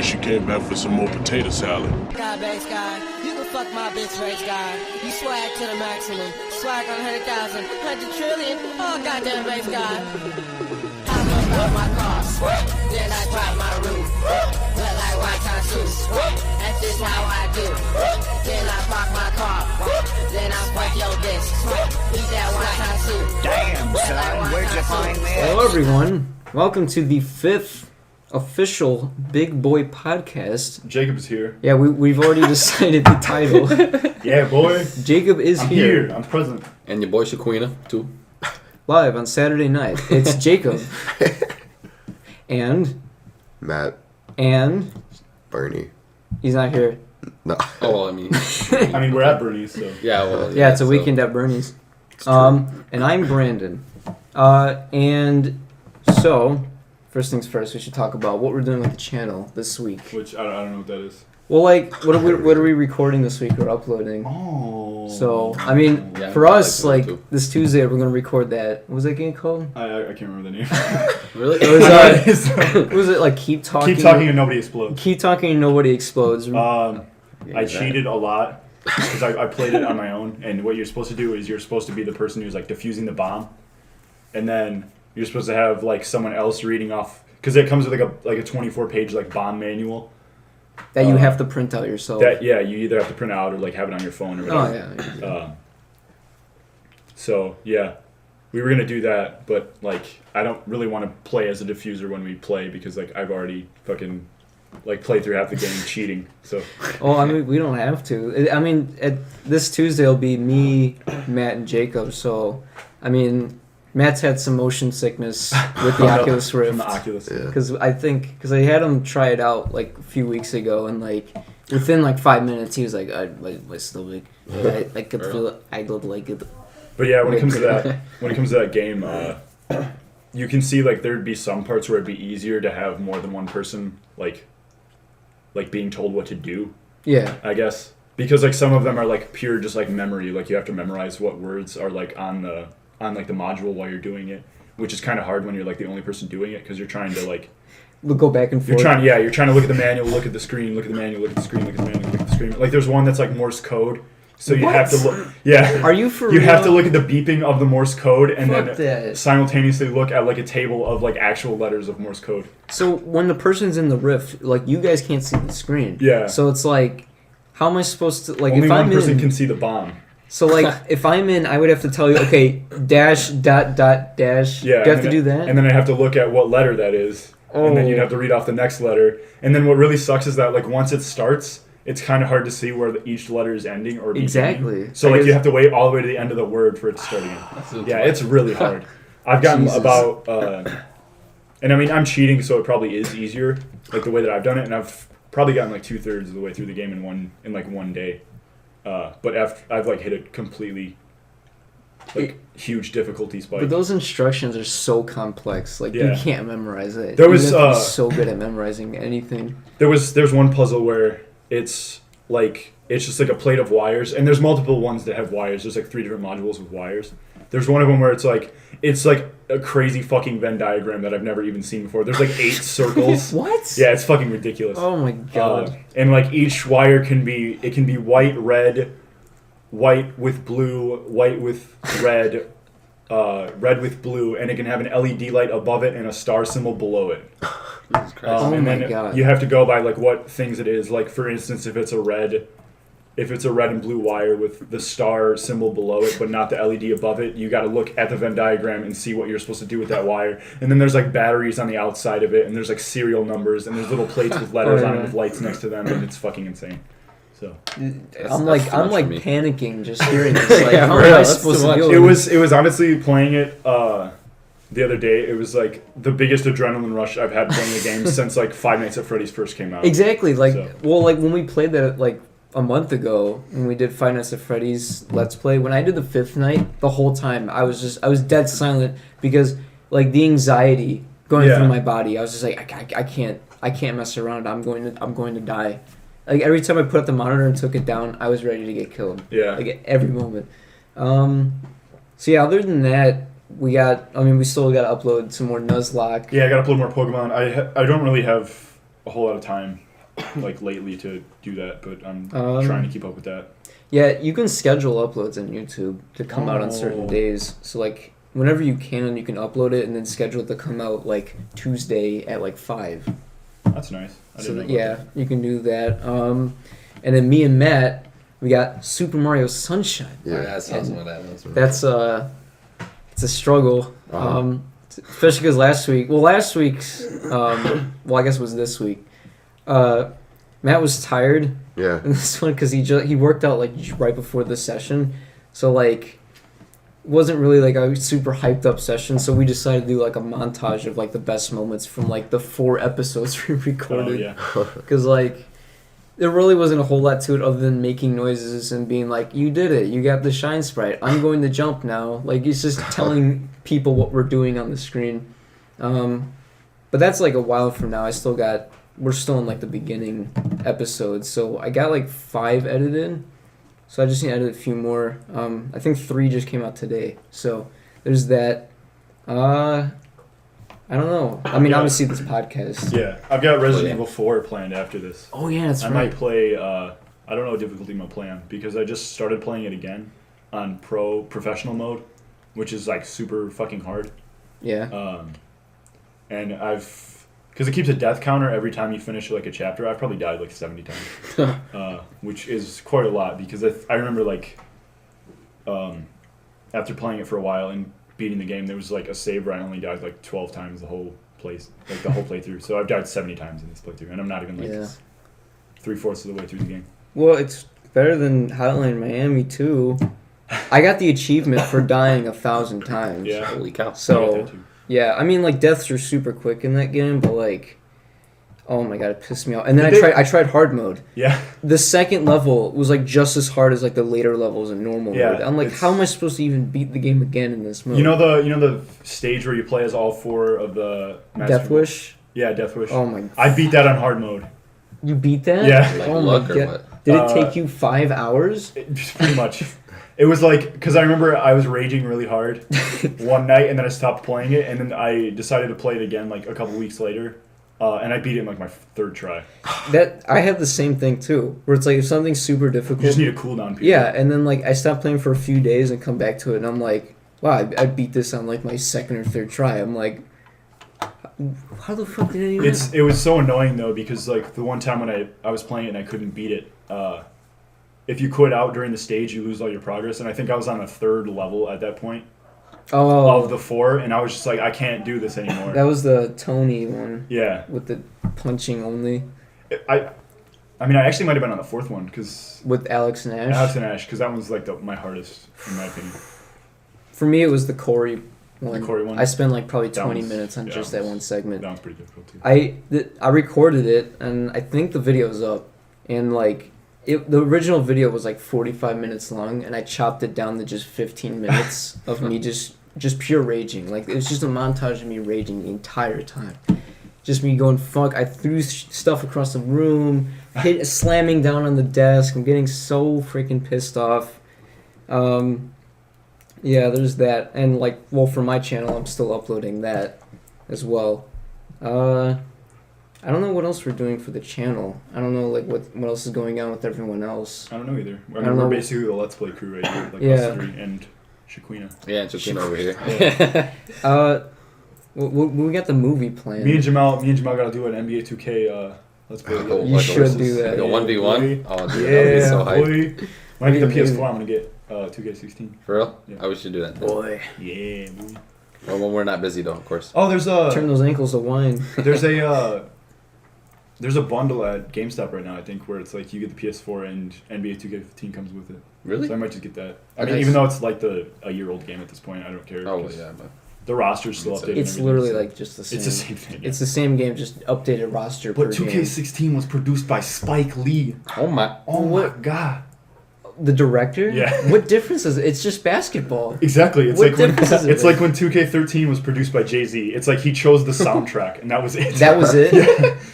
guess you came back for some more potato salad. God, base guy, you can fuck my bitch race guy. You swag to the maximum. Swag on 100,000, 100 trillion. Oh, goddamn base guy. I pump out my car, then I drop my roof. Look like white tie suits. That's just how I do. Then I park my car. Then I swipe your bitch. Eat that white tie suit. Damn, son, where'd you find this? Hello, everyone. Welcome to the 5th official Big Boy podcast. Jacob's here. Yeah, we've already decided the title. Yeah, boy. Jacob is I'm here. I'm present. And your boy Shaquina, too. Live on Saturday night. It's Jacob. And Matt. And Bernie. he's not here. No. Oh, well, I mean... I mean, we're at Bernie's, so... Yeah, well... Yeah, it's a weekend at Bernie's. And I'm Brandon. And so, first things first, we should talk about what we're doing with the channel this week. Which, I don't know what that is. Well, like, what are we recording this week or uploading? Oh. So, I mean, Yeah, for us, like like, this Tuesday, we're going to record that. What was that game called? I can't remember the name. Really? It was, what was it, like, Keep Talking? Keep talking and nobody explodes. Keep Talking and Nobody Explodes. I cheated a lot because I played it on my own, and what you're supposed to do is you're supposed to be the person who's, like, defusing the bomb, and then you're supposed to have, like, someone else reading off, because it comes with, like a 24-page, like, bomb manual. That you have to print out yourself. You either have to print out or, like, have it on your phone or whatever. Oh, yeah. So, yeah, we were going to do that, but, like, I don't really want to play as a diffuser when we play because, like, I've already fucking, like, played through half the game cheating, so. Oh, I mean, we don't have to. I mean, this Tuesday will be me, Matt, and Jacob, so, I mean, Matt's had some motion sickness with the Oculus Rift. From the Oculus. Yeah. Because I had him try it out, like, a few weeks ago, and, like, within, like, 5 minutes, he was like, my stomach, I could feel it, I don't like it. But yeah, when it comes to that game, you can see, like, there'd be some parts where it'd be easier to have more than one person, like being told what to do. Yeah. I guess because, like, some of them are, like, pure just, like, memory. Like, you have to memorize what words are, like, on the module while you're doing it, which is kind of hard when you're, like, the only person doing it because you're trying to, like, We'll go back and forth. You're trying to look at the manual, look at the screen, look at the manual, look at the screen, look at the manual, look at the screen. Like, there's one that's, like, Morse code. So you have to look. Yeah. Are you for You real? have to look at the beeping of the Morse code and Fuck then that. simultaneously look at, like, a table of, like, actual letters of Morse code. So when the person's in the Rift, like, you guys can't see the screen. Yeah. So it's like, how am I supposed to, like, Only if one I'm person in, can see the bomb. so, like, if I'm in, I would have to tell you, okay, dash, dot, dot, dash. Yeah. Do you have to do that? And then I have to look at what letter that is. And then you'd have to read off the next letter. And then what really sucks is that, like, once it starts, it's kind of hard to see where each letter is ending or beginning. Exactly. So, like, you have to wait all the way to the end of the word for it to start again. Yeah, it's really hard. I've gotten Jesus. about, and I mean, I'm cheating, so it probably is easier, like, the way that I've done it, and I've probably gotten, like, 2/3 of the way through the game in one day. But after I've, like, hit a completely, like, huge difficulty spike. But those instructions are so complex. Like, you Yeah. can't memorize it. There was, You have to be so good at memorizing anything. There's one puzzle where it's just like a plate of wires, and there's multiple ones that have wires. There's like 3 different modules with wires. There's one of them where it's like a crazy fucking Venn diagram that I've never even seen before. There's like 8 circles. What? Yeah, it's fucking ridiculous. Oh my god. And like each wire can be white, red, white with blue, white with red, red with blue, and it can have an LED light above it and a star symbol below it. Jesus Christ. Oh And my then God. you have to go by, like, what things it is. Like, for instance, if it's a red and blue wire with the star symbol below it but not the LED above it, you got to look at the Venn diagram and see what you're supposed to do with that wire. And then there's, like, batteries on the outside of it, and there's, like, serial numbers, and there's little plates with letters on it with lights next to them, and it's fucking insane. So I'm like too much for me. panicking just hearing this. Like, Yeah, how for am real, I that's supposed too to much. deal it with was honestly playing it the other day. It was like the biggest adrenaline rush I've had playing a game since, like, Five Nights at Freddy's first came out. Exactly. Like, So. well, like when we played that like a month ago when we did Five Nights at Freddy's Let's Play. When I did the 5th night, the whole time I was dead silent because, like, the anxiety going through my body. I was just like, I can't mess around. I'm going to die. Like, every time I put up the monitor and took it down, I was ready to get killed. Yeah. Like, at every moment. So yeah, other than that, we still got to upload some more Nuzlocke. Yeah, I gotta upload more Pokemon. I don't really have a whole lot of time like lately to do that, but I'm Um, trying to keep up with that. Yeah, you can schedule uploads on YouTube to come out on certain Oh. days. So like whenever you can upload it and then schedule it to come out like Tuesday at like 5. That's nice. I So didn't know that, about yeah, that. you can do that. And then me and Matt, we got Super Mario Sunshine. Yeah, Yeah. I saw some of that. That's That's it's a struggle. Uh-huh. Especially because last week's well, I guess it was this week. Matt was tired Yeah. in this one because he worked out like right before the session, so like it wasn't really like a super hyped up session. So we decided to do like a montage of like the best moments from like the 4 episodes we Oh, recorded. yeah. Because like there really wasn't a whole lot to it other than making noises and being like, you did it, you got the shine sprite, I'm going to jump now. Like it's just telling people what we're doing on the screen. But that's like a while from now. We're still in like the beginning episodes, so I got like 5 edited. So I just need to edit a few more. I think 3 just came out today. So there's that. I don't know. I mean, Yeah. obviously this podcast. Yeah, I've got Resident yeah. Evil 4 planned after this. Oh yeah, that's I right. might play. I don't know what difficulty I'm gonna play on because I just started playing it again on professional mode, which is like super fucking hard. Yeah. And because it keeps a death counter every time you finish like a chapter. I've probably died like 70 times, which is quite a lot because I remember like after playing it for a while and beating the game, there was like a save where I only died like 12 times the whole playthrough. So I've died 70 times in this playthrough, and I'm not even like Yeah. 3/4 of the way through the game. Well, it's better than Hotline Miami too. I got the achievement for dying 1,000 times. Yeah. Holy cow. I got So that too. yeah, I mean like deaths are super quick in that game, but like, oh my god, it pissed me off. And then Did they- I tried hard mode. Yeah. The second level was like just as hard as like the later levels in normal Yeah, mode. I'm like, it's- how am I supposed to even beat the game again in this mode? You know the stage where you play as all 4 of the Death Wish. Yeah, Death Wish. Oh my! I beat that on hard mode. You beat that? Yeah. Like Oh my luck or god! what? Did it take you 5 hours? Pretty much. It was like because I remember I was raging really hard one night and then I stopped playing it and then I decided to play it again like a couple weeks later, and I beat it in like my 3rd try. That I have the same thing too, where it's like if something's super You difficult. just need a cooldown period. Yeah, and then like I stopped playing for a few days and come back to it, and I'm like, wow, I beat this on like my 2nd or 3rd try. I'm like, how the fuck did I even? It was so annoying though because like the one time when I was playing it and I couldn't beat it, if you quit out during the stage you lose all your progress and I think I was on the 3rd level at that point of the 4 and I was just like I can't do this anymore. That was the Tony one Yeah. with the punching only I mean I actually might have been on the 4th one because with Alex Nash. Alex and Ash because that one's like my hardest in my opinion. For me, it was the Corey one. The Corey one? I spent like probably That 20 was- minutes on yeah, just that that was- one segment. That one's pretty difficult too. I recorded it, and I think the video's up, and like the original video was like 45 minutes long, and I chopped it down to just 15 minutes of me just pure raging. Like it was just a montage of me raging the entire time. Just me going fuck. I threw stuff across the room, slamming down on the desk. I'm getting so freaking pissed off. Yeah, there's that, and like, well, for my channel, I'm still uploading that as well. I don't know what else we're doing for the channel. I don't know like what else is going on with everyone else. I don't know either. I mean, don't we're know. basically the Let's Play crew right here, like Yeah. us 3 and Shaquina. Yeah, it's just over here. We got the movie planned. Me and Jimmel gotta do an NBA 2K. Let's play. Like a- You like a should versus- do that. Like a Yeah, 1v1? boy. Oh, dude, that would be Yeah, so hype. boy. When I get the Maybe. PS4, I'm gonna get 2K16. For real? Yeah. I wish you do that. Boy, Yeah, boy. Well, when we're not busy, though, of course. Oh, there's turn those ankles to wine. there's a bundle at GameStop right now. I think where it's like you get the PS4 and NBA 2K15 comes with it. Really? So I might just get that. I mean, Nice. even though it's like a year-old game at this point, I don't care. Oh, 'cause yeah, but The roster's still updated. and It's everything, literally so like just the same. it's the same thing. Yeah. It's the same game, just updated roster. But per game. 2K16 was produced by Spike Lee. oh my. Oh my god. The director? Yeah. What difference is it? It's just basketball. Exactly. It's What like when difference does it it's make? like when 2K13 was produced by Jay-Z. It's like he chose the soundtrack and that was it. That was it.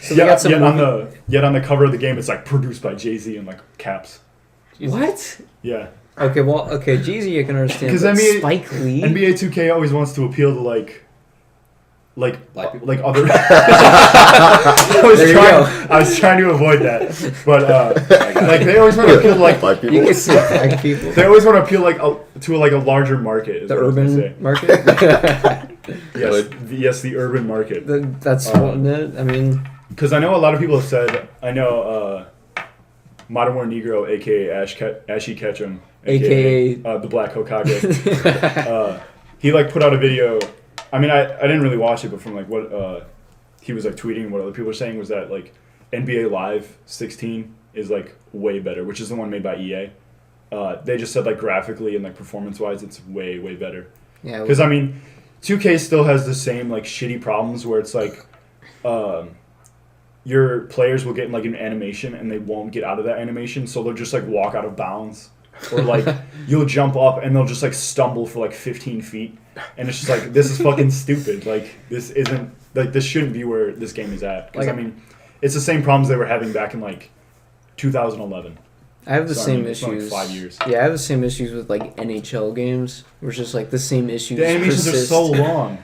So they got some yet movie- on the cover of the game it's like produced by Jay-Z in like caps. What? Yeah. Okay, well, okay, Jeezy, I can understand. 'Cause But NBA Spike Lee. NBA 2K always wants to appeal to like like Black people? like other. There you go. I was trying to avoid that, but like they always want to appeal to like Black people. You can see black people. they always want to appeal like to like a larger market. Is The what I was gonna say. urban market. Yes, the urban market. That's one that I mean. Because I know a lot of people have said, I know Modern War Negro, a.k.a. Ashy Ketchum, AKA the Black Hokage. He like put out a video. I mean, I didn't really watch it, but from like what he was like tweeting, what other people were saying was that like NBA Live 16 is like way better, which is the one made by EA. They just said like graphically and like performance-wise, it's way, way better. Yeah. Because I mean, 2K still has the same like shitty problems where it's like your players will get in like an animation and they won't get out of that animation, so they'll just like walk out of bounds. Or like you'll jump up and they'll just like stumble for like 15 feet, and it's just like, this is fucking stupid. Like this isn't like, this shouldn't be where this game is at. Because Like- I mean, it's the same problems they were having back in like 2011. I have the So, I same mean, it's been, like, issues. 5 years. Yeah, I have the same issues with like NHL games, where it's just like the same issues. The animations are persist. so long.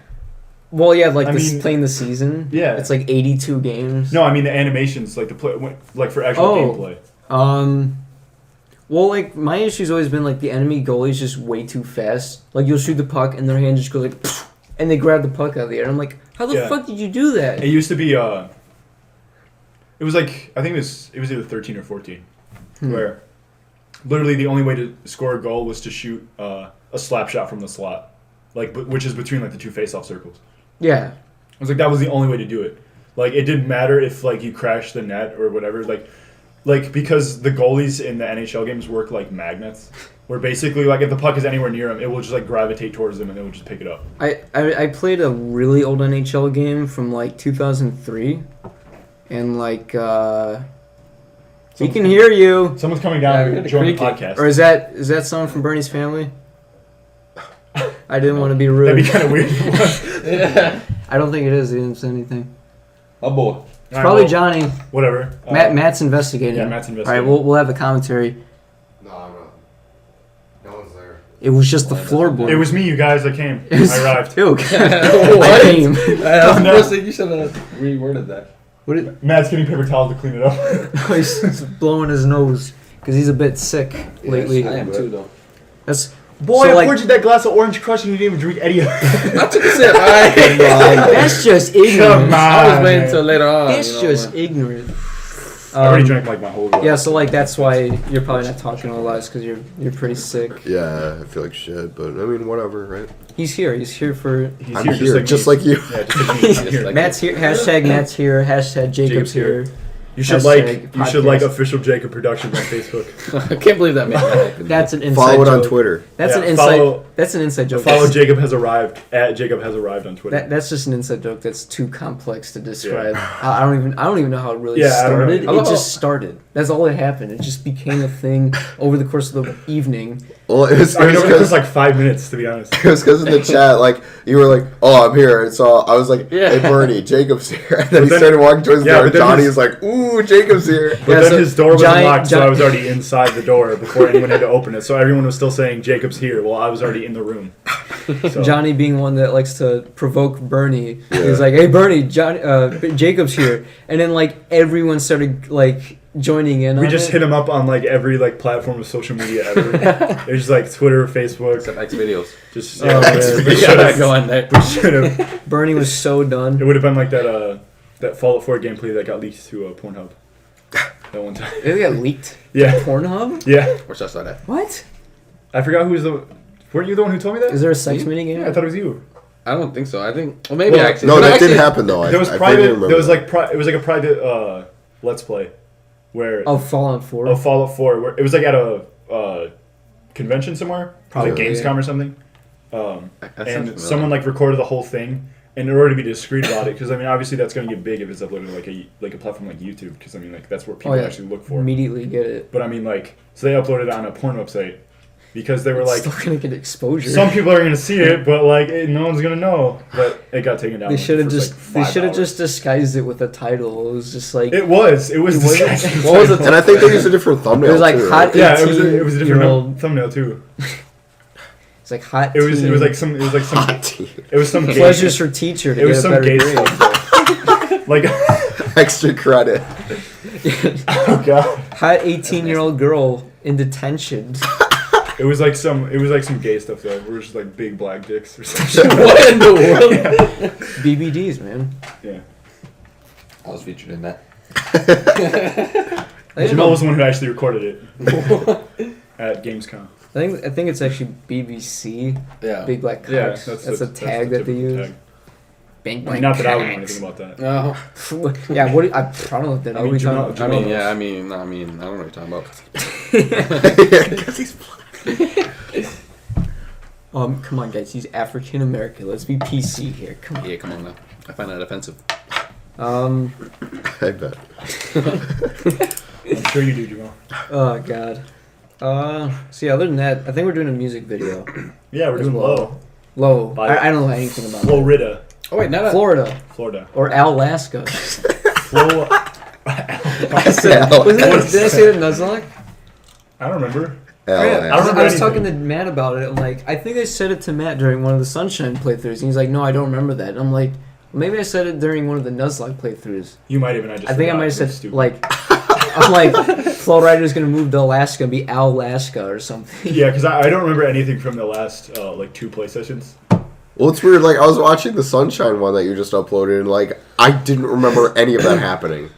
Well, yeah, like I this mean- playing the season. Yeah. It's like 82 games. No, I mean the animations, like the play, like for actual Oh. gameplay. Well, like my issue's always been like the enemy goalie's just way too fast. Like you'll shoot the puck and their hand just goes like, and they grab the puck out of the air. I'm like, how the Yeah. fuck did you do that? It used to be it was like, I think it was either 13 or 14, where literally the only way to score a goal was to shoot a slap shot from the slot, like which is between like the two face-off circles. Yeah. I was like, that was the only way to do it. Like it didn't matter if like you crashed the net or whatever. Like because the goalies in the NHL games work like magnets, where basically like if the puck is anywhere near them, it will just like gravitate towards them and they will just pick it up. I played a really old NHL game from like 2003, and like we can hear you. Someone's coming Yeah, down we and had a joining the creaking. podcast. Or is that someone from Bernie's family? I didn't want to be rude. That'd be kind of weird. Yeah. I don't think it is. He didn't say anything. Oh boy. It's probably Johnny. Whatever. Matt's investigating. yeah, Matt's All investigating. right, we'll have a commentary. No, I'm not. No one's there. It was just the floorboard. It was me, you guys. I came. It was- I arrived. Dude, What? I came. That's the No. first thing you should have reworded that. What did, Matt's getting paper towels to clean it up. he's blowing his nose because he's a bit sick lately. I am too, though. That's Boy, So, I like- poured you that glass of orange crush and you didn't even drink any of it. I took a sip. Alright. that's just ignorant. Come on. I was waiting man. until later on. It's you know, just man. ignorant. I already drank like my whole glass. Yeah, so like that's why you're probably not talking a lot, because you're pretty sick. Yeah, I feel like shit, but I mean, whatever, right? He's here. He's here for. He's I'm here, just like you. Yeah, just like me. I'm Just here. like- Matt's here. Hashtag Matt's here. Hashtag Jacob's Jacob's here. here. You should Hashtag like podcast. official Jacob Productions on Facebook. I can't believe that made that happen. That's an inside Follow it joke. on Twitter. That's Yeah, an inside. follow- That's an inside joke. Follow That's- Jacob has arrived at Jacob has arrived on Twitter. That's just an inside joke. That's too complex to describe. I don't even know how it really Yeah, I don't know. started. It just started. That's all that happened. It just became a thing over the course of the evening. Well, it was I mean, it was because like 5 minutes to be honest. in the chat, like, you were like, oh, I'm here. And so I was like, Yeah. hey, Bernie, Jacob's here. And then he then- started walking towards the yeah, door. but And then Johnny his- was like, ooh, Jacob's here. But Yeah, then so his door was Johnny- unlocked, so John- I was already inside the door before anyone had to open it. So everyone was still saying Jacob's here while I was already in the room. So, Johnny being one that likes to provoke Bernie. Yeah. He's like, "Hey, Bernie, Jacob's here," and then like everyone started like joining in. we on just it. hit him up on like every like platform of social media ever. It was like Twitter, Facebook, Except X videos. just Oh, yeah. we You should gotta have. go in there. We should have. Bernie was so It done. would have been like that Fallout 4 gameplay that got leaked to Pornhub. That one time. It got leaked. Yeah, Pornhub? yeah. Where's that start at? What? I forgot who's the. Weren't you the one who told me that? Is there a sex minigame? Yeah, I thought it was you. I don't think so. I think. Well, maybe Well, actually. No, but that actually, didn't happen, though. There was I private. remember There was that. like it was like a private Let's Play, where Oh, Fallout 4. of Fallout 4, where it was like at a convention somewhere, Probably, like Gamescom yeah. or something. That sounds And familiar. someone like recorded the whole thing, and in order to be discreet about it, because I mean obviously that's going to get big if it's uploaded to like a platform like YouTube, because I mean like that's where people Oh, yeah. actually look for. Immediately get it. But I mean like so they uploaded it on a porn website because they were It's like still gonna get exposure. some people are going to see it, but like no one's going to know. But it got taken down. They should have for, just like, they 5 should have hours. just disguised it with a title. It was just like It was It was? disgusting. What was it? And I think they used a different thumbnail. It was like too, hot- right? Yeah, it was a different 18-year-old thumbnail too. It's like hot. It was teen, like some gay, pleasures for teacher. To it was get a some better gay grade. stuff. Like Extra credit. oh god. Hot 18-year-old girl in detention. It was like some gay stuff though. We were just like big black dicks or something. What in the world? BBDs, man. Yeah. I was featured in that. Jimmel was the one who actually recorded it at Gamescom. I think it's actually BBC. Yeah. Big Black Cocks. Yeah, that's a tag that they use. Big I Black mean, not that I would know Cocks. anything about that. No. Yeah, what? I don't know what that. I Are mean, we Jimmel- talking I about? mean, yeah. I mean, I don't know what you're talking about. Because he's Come on, guys. He's African American. Let's be PC here. Come on. Yeah, come on now. I find that offensive. I bet. I'm sure you do, Jimmel. Oh God. So yeah, other than that, I think we're doing a music video. Yeah, we're As doing well. low. Low. By- I don't know anything about it. Florida. Oh wait, not Florida Florida. or Alaska. Flo- I Wasn't said it, did I say it in Nuzlocke? I don't remember. Yeah, I don't remember I was anything. talking to Matt about it. I'm like, I think I said it to Matt during one of the Sunshine playthroughs. And he's like, no, I don't remember that. And I'm like, maybe I said it during one of the Nuzlocke playthroughs. You might even. I just. I think I forgot. might have said That's stupid. like, I'm like, Flowrider's gonna move to Alaska and be Alaska or something. Yeah, because I don't remember anything from the last like 2 play sessions. Well, it's weird. Like, I was watching the Sunshine one that you just uploaded, and, like, I didn't remember any of that happening.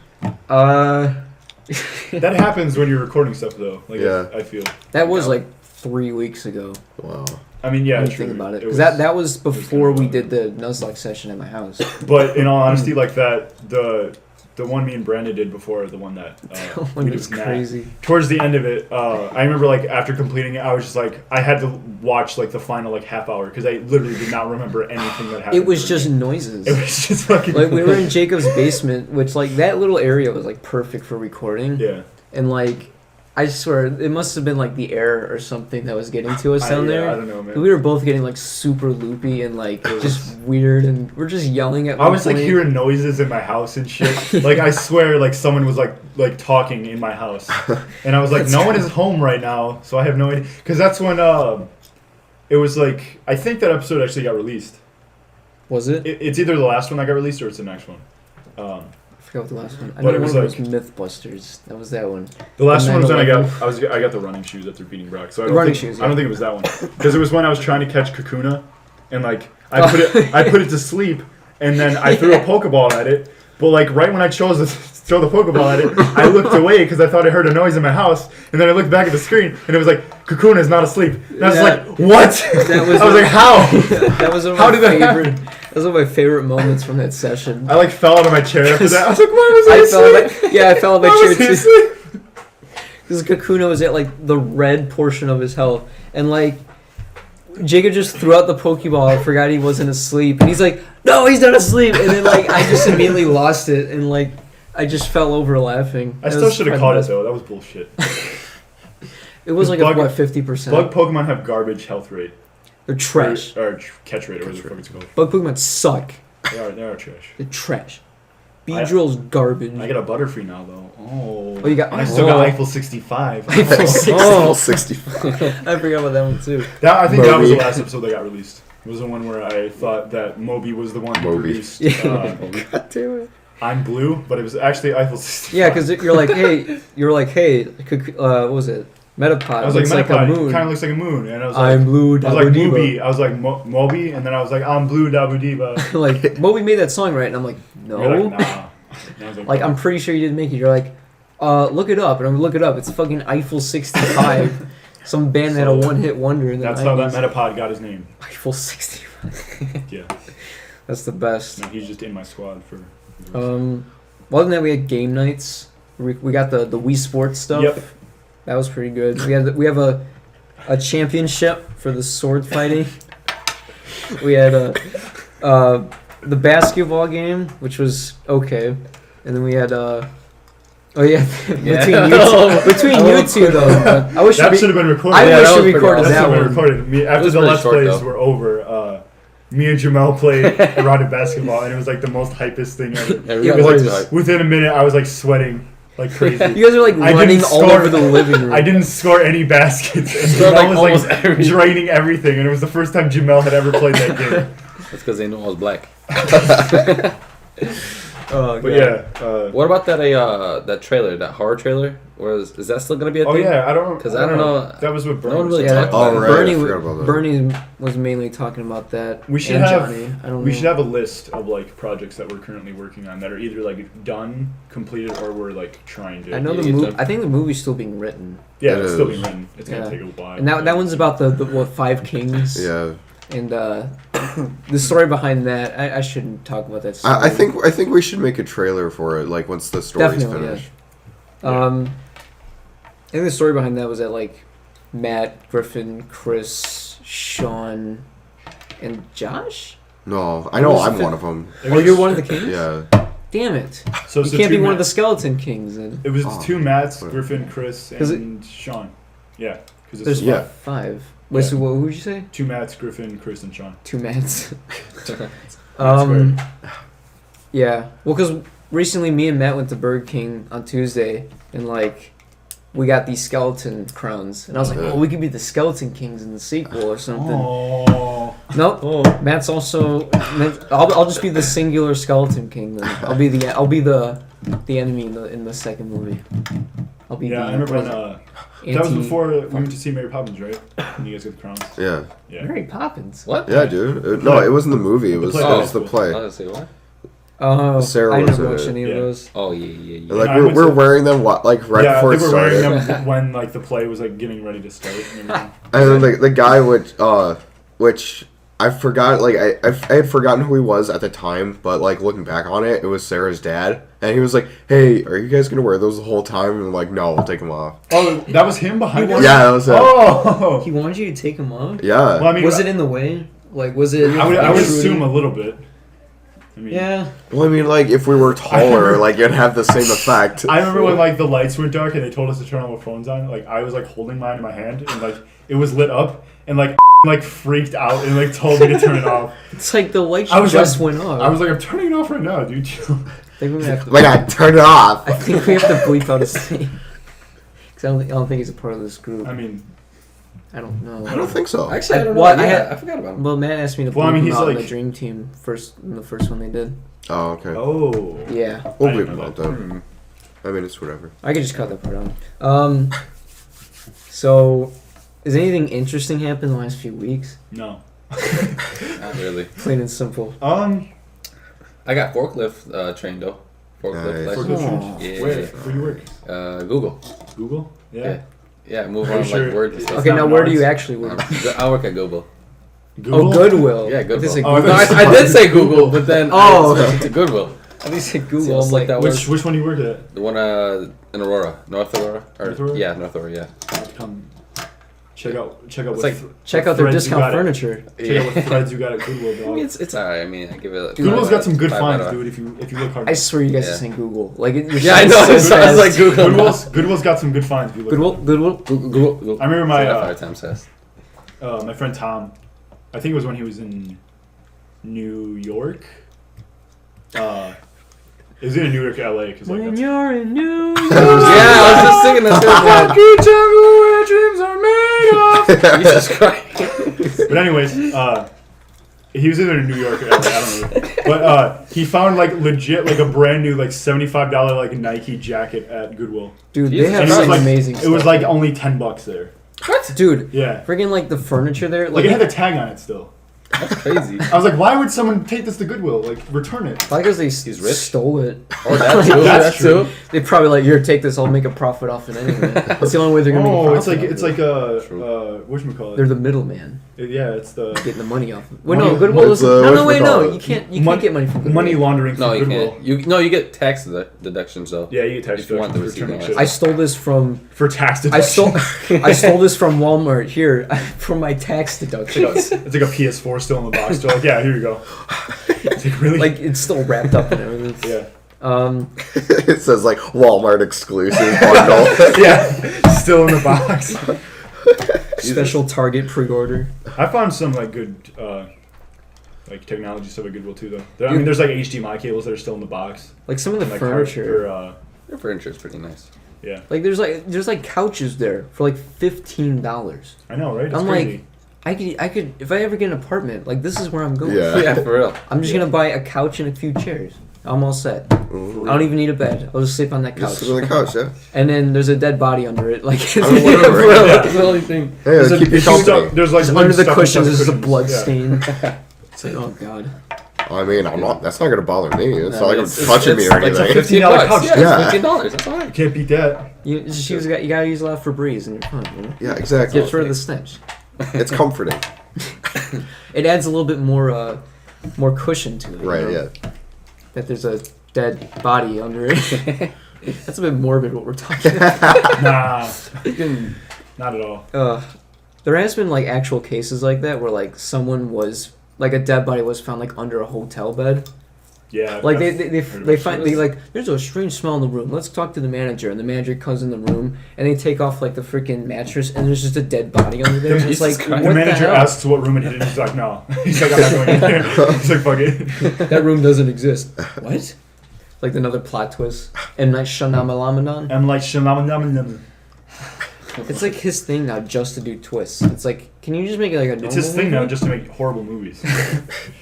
That happens when you're recording stuff, though. Like, Yeah. I feel. That was like 3 weeks ago. Wow. I mean, yeah, When you true. think about it, was- because that was before kinda we wild. did the Nuzlocke session at my house. But in all honesty, like that, the one me and Brandon did before the one that That we one did was with Matt. crazy. Towards the end of it, I remember like after completing it, I was just like, I had to watch like the final like half hour because I literally did not remember anything that happened. It was during just it. noises. It was just fucking. Like we were in Jacob's basement, which like that little area was like perfect for recording. Yeah. And like, I swear it must have been like the air or something that was getting to us down Yeah, there. I don't know, man. We were both getting like super loopy and like just weird, and we're just yelling at. I one was like point. hearing noises in my house and shit. Like I swear, like someone was like talking in my house, and I was like, no one is home right now, so I have no idea. Because that's when it was like I think that episode actually got released. Was it? It's either the last one that got released or it's the next one. I forgot what the last one. I But know it was one was like- Mythbusters. That was that one. The last The one was when I 9/11. got the running shoes after beating Brock. So I The don't running think, shoes, I don't yeah. think it was that one because it was when I was trying to catch Kakuna, and like I put it to sleep, and then I threw a Pokeball at it. But like right when I chose to throw the Pokeball at it, I looked away because I thought I heard a noise in my house, and then I looked back at the screen, and it was like Kakuna is not asleep. And I was Yeah. like, what? That was I was like, how? That was one of How my did that favorite. happen? That was one of my favorite moments from that session. I like fell out of my chair after that. I was like, why was I I asleep? felt like, I fell on my Why chair was he too. asleep? Because Kakuna was at like the red portion of his health, and like Jacob just threw out the Pokeball and forgot he wasn't asleep, and he's like, "No, he's not asleep!" And then like I just immediately lost it, and like I just fell over laughing. I That still was should have probably caught it the though. That was bullshit. best. It was like Bug- a what 50%. Bug Pokemon have garbage health rate. They're trash. Or catch rate, or whatever the fuck it's called. Bug Pokemon suck. They are trash. They're trash. Beedrill's garbage. I get a Butterfree now though. Oh. Oh, you got- And I still got oh. Eiffel 65. Oh. 65. I forgot about that one too. I think that was the Moby. last episode that got released. It was the one where I thought that Moby was the one who Moby. produced God damn it. I'm Blue, but it was actually Eiffel 65. Yeah, because you're like, hey, what was it? Metapod. I was like, looks like a Metapod moon. kind of looks like a moon. And I was like, I'm blue. I was like Dabudiba. Moby. I was like Moby, and then I was like, I'm Blue Dabudiba. Like, Moby made that song, right? And I'm like, no. You're like, nah. And I was Like, I'm pretty sure you didn't make it. You're like, look it up. And I'm look it up. It's fucking Eiffel 65. Some band that had a So, one-hit wonder in the That's 90s. how that Metapod got his name. Eiffel 65. Yeah. That's the best. No, he's just in my squad for. Well, other than that, we had game nights. We got the Wii Sports stuff. Yep. That was pretty good. We have a championship for the sword fighting. We had the basketball game, which was okay, and then we had between you two though. I wish That we- should have been recorded. I Yeah, wish that we was pretty recorded awesome. That that should have been one. recorded. After was the pretty Let's short, Plays though. were over, me and Jimmel played a round of basketball, and it was like the most hypest thing ever. Yeah, we It got was way like, too hype. within a minute, I was like sweating. like crazy. You guys are like I running didn't all score- over the living room. I didn't score any baskets. And Scored, like, Jimmel almost was like everything. draining everything, and it was the first time Jimmel had ever played that game. That's because they know I was black. Oh, But God. yeah. What about that trailer, that horror trailer? Is that still gonna be a Oh thing? yeah, I don't. 'Cause I don't know. That was what No one Bernie really said. Yeah, talked about Oh, it. right, I Bernie, forgot about that. Bernie was mainly talking about that. We should and have. Johnny. I don't We know. should have a list of like projects that we're currently working on that are either like done, completed, or we're like trying to. I know the Yeah, movie. done. I think the movie's still being written, Yeah, It it's still is. being written. It's gonna Yeah. take a while. and that one's about the what 5 kings. Yeah. And the story behind that, I shouldn't talk about that. Story. I think we should make a trailer for it, like once the story's Definitely, finished. I think the story behind that was that like Matt, Griffin, Chris, Sean, and Josh. No, I know was I'm the- one of them. It Oh, was- you're one of the kings. Yeah. Damn it! So You it's can't two be one of the Matts. skeleton kings. Then It was Oh, two Matts, whatever. Griffin, Chris, 'Cause and Sean. Yeah, because there's it's Yeah. 5. Wait, Yeah. so what? Who'd you say? two Matts, Griffin, Chris, and Sean. 2 Matts. That's Yeah. Well, because recently me and Matt went to Burger King on Tuesday, and like we got these skeleton crowns, and I was like, Yeah. oh, we could be the skeleton kings in the sequel or something. Oh, Nope. Oh, Matt's also. I'll just be the singular skeleton king then. I'll be the enemy in the second movie. I'll be yeah. the. I remember when that was before we went to see Mary Poppins, right? When you guys got the crowns. Yeah. Yeah. Mary Poppins. what? Yeah, dude. No, it wasn't the movie. It was play. it was the Oh. play. I was gonna say what? Oh, Sarah I was never in watched it. any of Yeah. those. Oh yeah. Like I went we're to- wearing them right yeah, before they it were started. wearing them when like the play was like getting ready to start. And everything. And then the guy which I forgot, like I had forgotten who he was at the time, but like looking back on it, it was Sarah's dad, and he was like, "Hey, are you guys gonna wear those the whole time?" And I'm like, "No, we'll take them off." Oh, that was him behind us. Yeah, that was it. Oh. He wanted you to take him off. Yeah. Well, I mean, Was it in the way? Like, was it? I would intruding? assume a little bit. I mean, Yeah. Well, I mean, like if we were taller, like it'd have the same effect. I remember when like the lights went dark and they told us to turn all the phones on. Like I was like holding mine in my hand and like it was lit up and like like freaked out and like told me to turn it off. It's like the light I was just like- went off. I was like, I'm turning it off right now, dude. I think we have to. Like I turn it off. I think we have to bleep out his name. Because I don't think he's a part of this group. I mean, I don't know. I don't think so. Actually, I don't know. Well, I forgot about him. Well, Matt asked me to bleep Well, I mean, him he's out in like- the Dream Team in the first one they did. Oh, okay. oh. Yeah. We'll I leave didn't him know out that. then. I mean, it's whatever. I could just cut that part out. So, has anything interesting happened in the last few weeks? No. Not really. Plain and simple. I got forklift trained though. Forklift Nice. license. Oh. Yeah. Where do you work? Google. Google? Yeah. Yeah, move Are you on sure like words and it's stuff. Okay, not now where do you Mars? actually work? I work at Google. Google? Oh, Goodwill. Yeah, I Goodwill. said Oh, I Google. thought- I did say Google, but then Oh. I switched to Goodwill. I think said See, Google. it's I'm like like, that Which one do you work at? The one in Aurora, North Aurora, or North Aurora? yeah, North Aurora, yeah. Come check out It's what like- check out their threads you discount got at- furniture. Check out what threads you got at Goodwill, I dog. mean, it's alright. I mean, I give it. Google's got some good 5 finds, out of- dude. If you look hard. I swear you guys Yeah. are saying Google. Like, you're Yeah, I saying know. so It sounds fast. like Google. Goodwill's got some good finds. If you look Goodwill. Google. I remember my Say that 5 times fast. my friend Tom. I think it was when he was in New York. It was in New York, LA, because like When that's you're in New York. Yeah, I was just singing that. you tell me where dreams are made of. Jesus Christ. But anyways, he was either in New York or LA, I don't know. But he found like legit like a brand new like $75 like Nike jacket at Goodwill. Dude, Jesus they have And it some was like amazing it was stuff. like only $10 there. Dude, Yeah. friggin' like the furniture there. Like it had the tag on it still. That's crazy. I was like, why would someone take this to Goodwill? Like return it. Probably because they He's rich. stole it. Or that too. That's That true. too. They probably like, here, take this. I'll make a profit off it anyway. That's the only way they're gonna make a Oh, profit. it's like off it's it. like True. whatchamacallit? They're the middleman Yeah, it's the getting the money off. Wait, Money- no, Goodwill It's, is no, wait, no. whatchamacallit? You can't Mon- get money from Goodwill. money laundering from No, you Goodwill. can't. You get tax deductions though. Yeah, you get tax If you want the deductions for receipt, returning no, shit. I stole this from. For tax I deductions. stole. I stole this from Walmart here for my tax deductions. It's like a PS4 still in the box. They're like, yeah, here you go. It's like really. Like it's still wrapped up and everything. yeah, It says like Walmart exclusive bundle. yeah, still in the box. Special Target pre-order. I found some like good like technology stuff at Goodwill too, though. I mean, there's like HDMI cables that are still in the box. Like some of the And, like furniture. Their furniture is pretty nice. Yeah. Like there's like couches there for like $15. I know, right? It's I'm crazy. like, I could if I ever get an apartment, like this is where I'm going. Yeah. Yeah, for real. I'm just gonna buy a couch and a few chairs. I'm all set. I don't even need a bed. I'll just sleep on that couch. Just sit on the couch, yeah. And then there's a dead body under it. Like, I mean, whatever. for real, that's the only thing. Hey, let's keep you company. There's like Just limbs under the stuck cushions inside is the a blood cushions. stain. It's like, oh god. I mean, I'm not. That's not gonna bother me. It's No, not like I'm it's- touching me or it's like anything. $15 $15. couch. Yeah, Yeah. it's $15. That's all Yeah. right. Can't beat that. You gotta use a lot for breeze and you're fine. You know? Yeah, exactly. Gets rid of the stench. It's comforting. It adds a little bit more cushion to it. Right, you know? yeah. That there's a dead body under it. That's a bit morbid what we're talking about. Nah. Not at all. There has been like actual cases like that where like someone was like a dead body was found like under a hotel bed. Yeah. Like I've they heard they about find this. they like there's a strange smell in the room. Let's talk to the manager, and the manager comes in the room and they take off like the freaking mattress and there's just a dead body under there. It's Jesus like Christ. what The manager hell? asks what room it hit, and he's like, no. He's like, I'm not going in there. He's like, fuck it. That room doesn't exist. What? Like another plot twist. And like Shanamalamadon. I'm like, shalom. It's like his thing now just to do twists. It's like, can you just make it like a normal It's his thing movie? now, just to make horrible movies.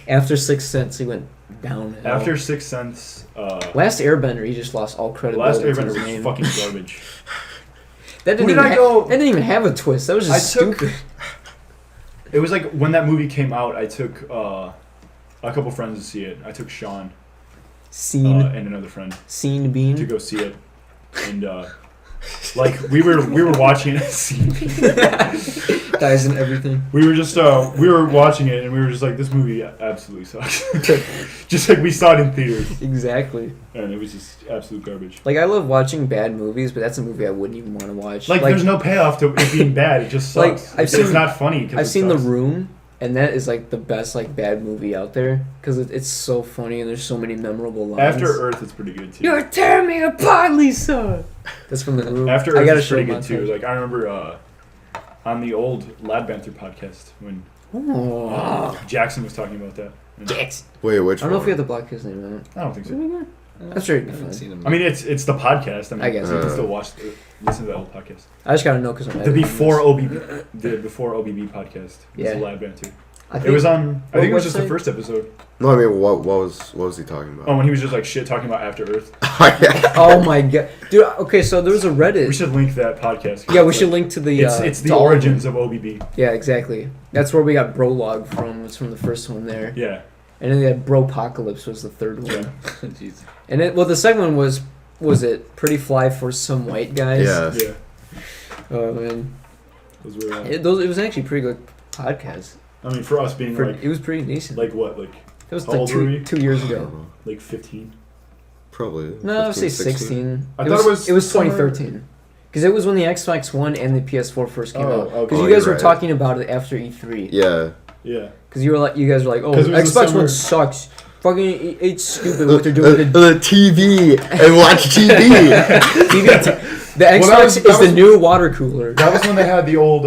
After Sixth Sense, he went downhill. After Sixth Sense, Last Airbender, he just lost all Last credibility to Airbender his was name. fucking garbage. That Who didn't did I go- That didn't even have a twist. That was just I took- stupid. It was like when that movie came out, I took a couple friends to see it. I took Sean Scene, and another friend scene to bean. go see it, and like we were watching it. Dies and everything. We were just we were watching it, and we were just like, this movie absolutely sucks. Just like we saw it in theaters, Exactly. and it was just absolute garbage. Like I love watching bad movies, but that's a movie I wouldn't even want to watch. Like there's no payoff to it being bad. It just Like, sucks. I've It's seen- not funny. 'Cause I've it seen The sucks. Room, and that is like the best like bad movie out there because it's so funny and there's so many memorable lines. After Earth, it's pretty good too. You're tearing me apart, Lisa. That's from The Room. After I Earth gotta is show pretty my good too. friends. Like I remember on the old Lad Banter podcast when Oh. Jackson was talking about that. And Jax. Wait, which I don't know one? if we have the block his name in it. I don't think so. I'm sure it'd I be haven't fun. seen him. I mean, it's the podcast. I mean, I guess. you can still listen to the old podcast. I just gotta know because I'm The before OBB podcast. Yeah. Was the Lad Banter. I It was on. I think it was just the website? first episode. No, I mean, what was he talking about? Oh, when he was just like shit talking about After Earth. Oh my god, dude. Okay, so there was a Reddit. We should link that podcast. Yeah, we should link to the. It's the to all of origins them. of OBB. Yeah, exactly. That's where we got Brolog from. It's from the first one there, Yeah. and then they had Bropocalypse was the third one, Jeez. and the second one was it Pretty Fly for Some White Guys? Yeah. Yeah. Oh man, Those were. it was actually a pretty good podcast. I mean, for us being It was pretty decent. like what, like it was how like old were we? 2 years I ago. don't know. like 15. Probably. No, I would say 15, 16. I thought it was somewhere- 2013. Because it was when the Xbox One and the PS4 first came Oh, out. okay. Because Oh, you guys you're were right. talking about it after E3. Yeah. Yeah. Because you guys were like, oh, 'Cause it was the Xbox summer- One sucks. Fucking, it's stupid what they're doing. with the The TV and watch TV. The Xbox Well, that was- is the new water cooler. That was when they had the old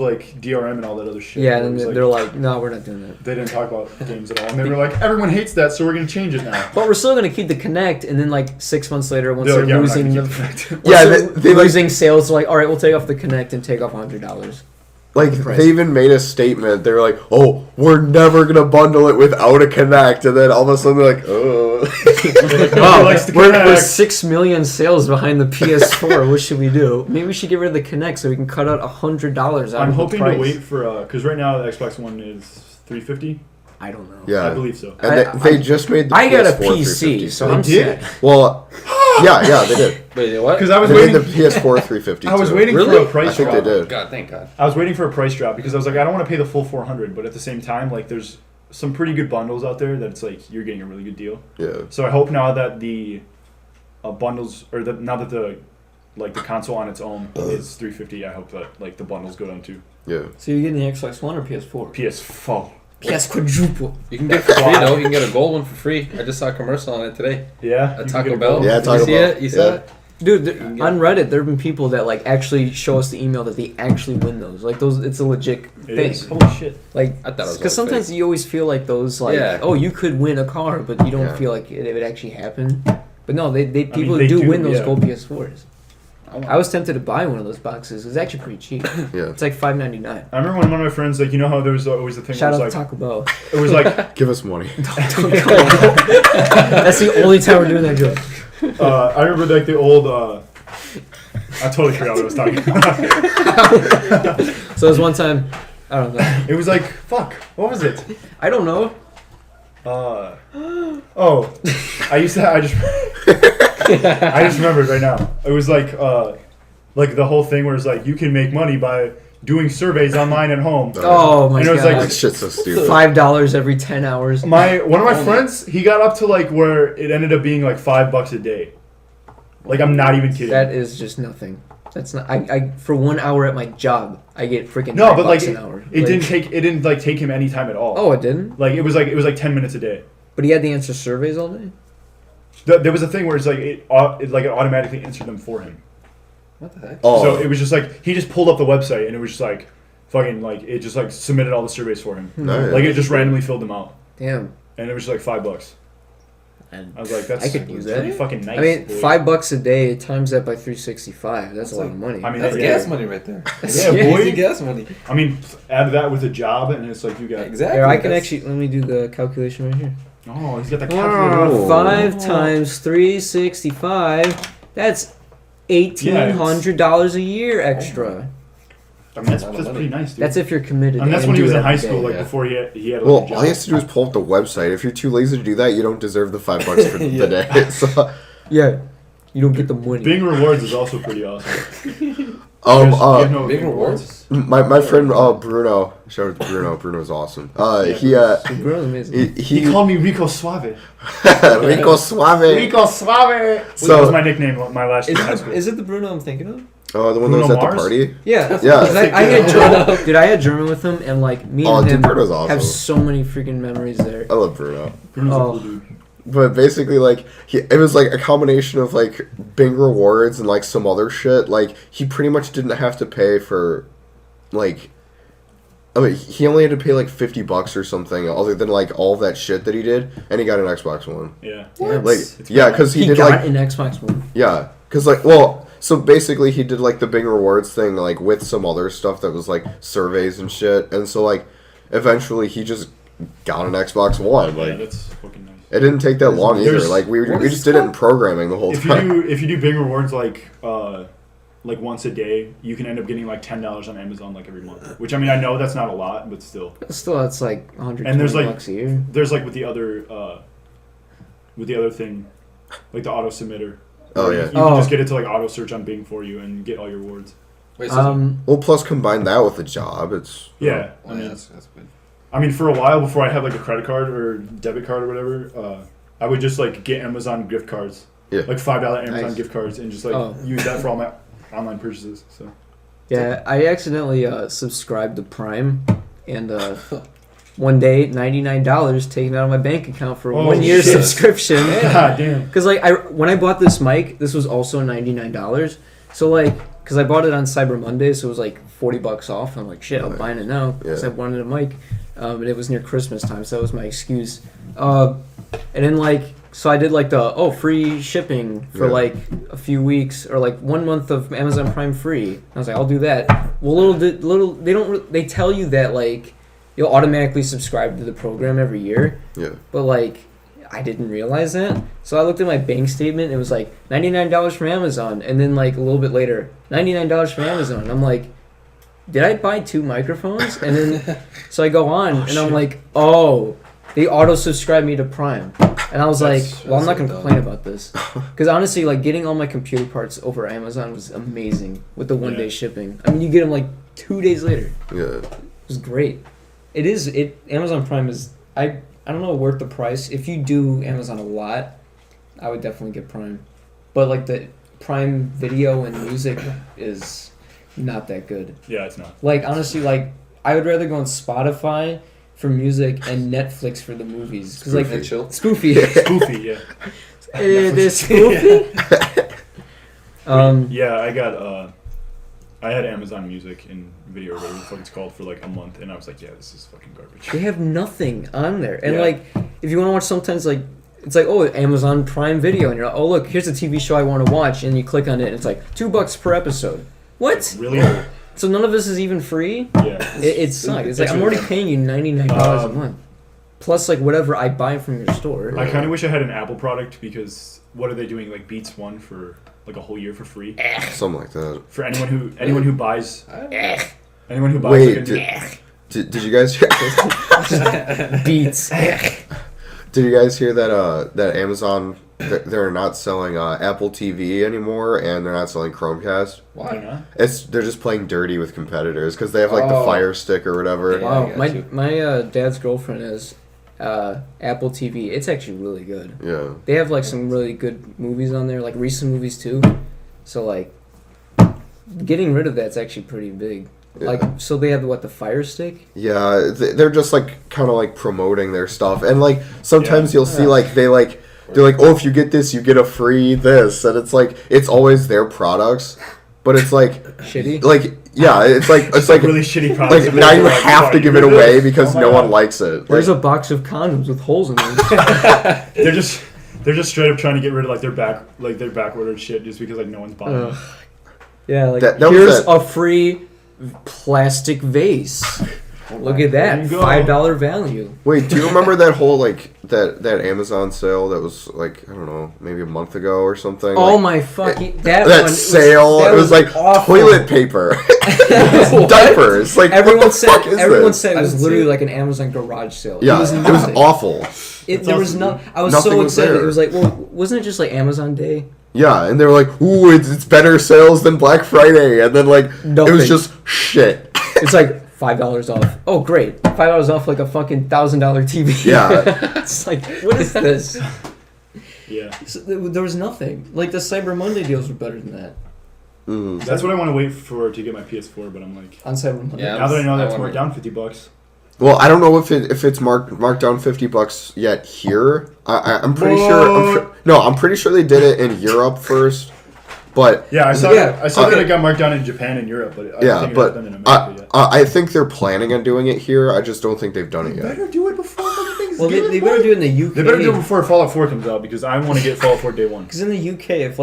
like DRM and all that other shit. Yeah, where it and was, they're like, no, we're not doing that. they didn't talk about games at all, and they were like, everyone hates that, so we're gonna change it now. But we're still gonna keep the Connect, and then like 6 months later, once They're they're like, yeah, we're not losing gonna the keep it. Yeah, once they they're like- losing sales, they're like, all right, we'll take off the Connect and take off $100. Like Price. they even made a statement. They were like, "Oh, we're never gonna bundle it without a Connect," and then all of a sudden they're like, "Oh." Wow, likes the we're Kinect. 6 million sales behind the PS4. What should we do? Maybe we should get rid of the Connect so we can cut out $100 out I'm of hoping the price. to wait for because right now the Xbox One is $350. I don't know. Yeah, I believe so. And they just made the I got a PS4 PC, 350 so too. I'm did? set. Well, yeah, they did. Wait, what? Because I was They made waiting. the PS4 350. I was too. waiting Really? for a price I think drop. they did. God, thank God. I was waiting for a price drop because I was like, I don't want to pay the full 400, but at the same time, like, there's some pretty good bundles out there that it's like you're getting a really good deal. Yeah. So I hope now that the bundles, or now that the console on its own is $350, I hope that like the bundles go down to Yeah. So you're getting the Xbox One or PS4? PS4. PS quadruple. You can get it for free though. You can get a gold one for free. I just saw a commercial on it today. Yeah, At you can Taco get a Bell. gold. Yeah, Did Taco you see Bell. it? You saw Yeah. it? Dude, can get on Reddit, there have been people that like actually show us the email that they actually win those. Like those, it's a legit It thing. is. Holy shit. Like, I thought it was because all sometimes fake. you always feel like those, like, Yeah. oh, you could win a car, but you don't Yeah. feel like it would actually happen. But no, they people they do do, win those yeah. gold PS4s. I was tempted to buy one of those boxes. It's actually pretty cheap. Yeah. It's like $5.99. I remember when one of my friends, like, you know how there was always the thing Shout where out it was to like, Taco Bell. it was like, Give us money. That's the only time we're doing that joke. I remember like the old, I totally forgot what I was talking about. So there was one time, I don't know. It was like, fuck, what was it? I don't know. Oh, I just remembered right now. It was like the whole thing where it's like, you can make money by doing surveys online at home. Oh my And it was god. like- That shit's so stupid. $5 every 10 hours. One of my friends, he got up to like where it ended up being like $5 a day. Like, I'm not even kidding. That is just nothing. That's not. I for 1 hour at my job, I get freaking No, $5 but like an hour. it Like- didn't like take him any time at all. Oh, it didn't. Like it was like 10 minutes a day. But he had to answer surveys all day. There was a thing where it's like it automatically answered them for him. What the heck? Oh, So it was just like he just pulled up the website and it was just like fucking like it just like submitted all the surveys for him. nice. Like it just randomly filled them out, Damn. and it was just like $5. And I was like, that's I could use pretty that. fucking nice. I mean, boy. $5 a day times that by 365. That's a lot of money. I mean, That's yeah. gas money right there. Yeah, Yeah. boy. Easy gas money. I mean, add that with a job, and it's like you got. Exactly. Here, I can that's- actually let me do the calculation right here. Oh, he's got the calculator. Oh. 5 times 365. That's $1,800 a year extra. I mean, That's a lot of that's pretty nice, dude. That's if you're committed. I mean, that's and when he do was it in high every school, day. like yeah. before he had like Well, a all job. he has to do is pull up the website. If you're too lazy to do that, you don't deserve the $5 for Yeah. the day. So, Yeah, you don't get the money. Bing rewards is also pretty awesome. You um, guys know Big rewards. my friend Bruno, shout out to Bruno. Bruno's awesome. He Bro, amazing. He called me Rico Suave. Rico Suave. Rico Suave. So- that was my nickname my last year in high school. Is it the Bruno I'm thinking of? Oh, the one Bruno that was at Mars? the party. Yeah, Yeah. 'Cause I had German, dude. I had German with him, and like me Oh, and dude, him Bruno's awesome. have so many freaking memories there. I love Bruno. Bruno's a Oh. cool dude. But basically, like, it was like a combination of like Bing rewards and like some other shit. Like, he pretty much didn't have to pay for, like, I mean, he only had to pay like $50 or something, other than like all of that shit that he did, and he got an Xbox One. Yeah. Damn. Like, It's yeah, kinda- because he He did got like, an Xbox One. yeah, because like, well, so basically he did like the Bing rewards thing, like with some other stuff that was like surveys and shit, and so like, eventually he just got an Xbox One. Yeah, Like, that's fucking nice. it didn't take that long either. There's- Like, we what we is just did it in programming the whole If time. you do Bing rewards like once a day, you can end up getting like $10 on Amazon like every month. Which I mean, I know that's not a lot, but still. Still, that's like 120 And there's, like- bucks a year. There's like with the other thing, like the auto submitter. Oh, where yeah. You can just get it to like auto search on Bing for you and get all your rewards. Wait, so Well, plus combine that with a job, it's Yeah. oh, yeah, that's good. I mean, for a while before I had like a credit card or debit card or whatever, I would just like get Amazon gift cards, Yeah. like $5 Amazon Nice. gift cards, and just like Oh. use that for all my online purchases. So Yeah, I accidentally subscribed to Prime, and one day $99 taken out of my bank account for Oh, 1 year shit. subscription. God damn. Because like when I bought this mic, this was also $99. So like, because I bought it on Cyber Monday, so it was like $40 off. I'm like, shit, I'm buying it now because Yeah. I wanted a mic, and it was near Christmas time, so that was my excuse. And then like, so I did like the free shipping for Yeah. like a few weeks or like 1 month of Amazon Prime free. I was like, I'll do that. Well, they tell you that like you'll automatically subscribe to the program every year. yeah. But like, I didn't realize that. So I looked at my bank statement. And it was like $99 from Amazon, and then like a little bit later, $99 from Amazon. I'm like, did I buy 2 microphones? And then so I go on, and I'm like, oh, they auto subscribe me to Prime. And I was That's- like, well, I'm not that's gonna so complain about this, because honestly, like getting all my computer parts over Amazon was amazing with the 1 day Yeah. shipping. I mean, you get them like 2 days later. Yeah. It was great. Amazon Prime is I don't know worth the price. If you do Amazon a lot, I would definitely get Prime. But like the Prime Video and music is not that good. Yeah, it's not. Like honestly, like I would rather go on Spotify for music and Netflix for the movies because like And chill. spoofy. Spoofy, yeah. It is spoofy. Yeah, I had Amazon Music and Video or whatever the fuck it's called for like a month, and I was like, yeah, this is fucking garbage. They have nothing on there. And Yeah. like if you want to watch sometimes like it's like, oh, Amazon Prime Video, and you're like, oh, look, here's a TV show I want to watch, and you click on it, and it's like $2 per episode. What? Really? So none of this is even free? Yeah. It sucks. It's like, I'm already paying you $99 a month. Plus, like, whatever I buy from your store. I kind of wish I had an Apple product because what are they doing? Like Beats One for like a whole year for free? Something like that. For anyone who buys. Anyone who buys. Wait, like did you guys Beats. did you guys hear that that Amazon they're not selling Apple TV anymore and they're not selling Chromecast? Why? They're just playing dirty with competitors because they have like the Fire Stick or whatever. Yeah. Wow, I got my dad's girlfriend has Apple TV. It's actually really good. Yeah. They have like some really good movies on there, like recent movies too. So like, getting rid of that's actually pretty big. Yeah. Like, so they have the Fire Stick. Yeah, they're just like kind of like promoting their stuff, and like sometimes you'll see like they're like, oh, if you get this, you get a free this, and it's like it's always their products, but it's like Shitty. like yeah, it's like really shitty products. like now you have to give it away because no one likes it. There's Like, a box of condoms with holes in them. They're just straight up trying to get rid of like their backordered shit just because like no one's buying it. Yeah, like That was here's that- a free plastic vase. Look at that, There you go. $5 value. wait, do you remember that whole like that Amazon sale that was like I don't know maybe a month ago or something? Oh Like, my fucking that one sale! that It was like awful. toilet paper, diapers. Like Everyone what the said fuck is everyone this? said it I was didn't literally see it. like an Amazon garage sale. Yeah, it was, it was nothing. awful. There was no. I was Nothing so was excited. there. It was like, well, wasn't it just like Amazon Day? Yeah, and they were like, "Ooh, it's better sales than Black Friday," and then like it Nothing. was just shit. It's like $5 off. Oh, great! $5 off like a fucking $1,000 TV. Yeah. It's like, what is this? Yeah. So there was nothing. Like the Cyber Monday deals were better than that. Mm. That's what I want to wait for to get my PS4, but I'm like, On Cyber Monday. Yeah. now that I know that's I marked wonder- down $50. Well, I don't know if it's marked down $50 yet here. I'm pretty sure. I'm pretty sure they did it in Europe first, but Yeah, I saw Yeah, that okay. it got marked down in Japan and Europe, but I don't yeah, think it but got done in America yet. I think they're planning on doing it here. I just don't think they've done it They yet. better do it before fucking Thanksgiving. Well, they better do it in the UK. They better do it before Fallout 4 comes out because I want to get Fallout 4 day one. Because in the UK, if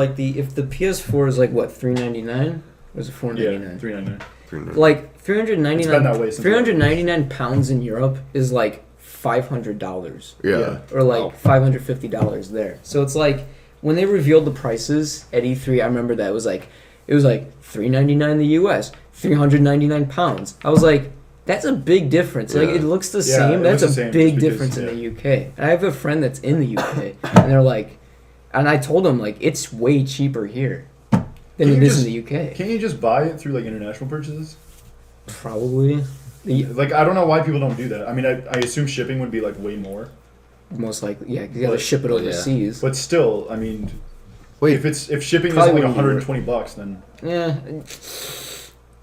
the PS4 is like what $399, or is it Yeah, $499? $399. Like It's been that way since £399 in Europe is like $500, Yeah. or like $550 there. So it's like when they revealed the prices at E3, I remember that it was like $399 in the US, £399. I was like, that's a big difference. Like Yeah. it looks the Yeah, same. it That's looks the a same big just because, difference in the yeah. UK. And I have a friend that's in the UK, and they're like, and I told them like it's way cheaper here than Can it you is just- in the UK. Can't you just buy it through like international purchases? Probably. Like I don't know why people don't do that. I mean, I assume shipping would be like way more, Most likely, yeah. 'Cause you gotta But- ship it yeah. overseas. but still, I mean, Wait, if shipping is Probably like wouldn't be worth $120, then Yeah,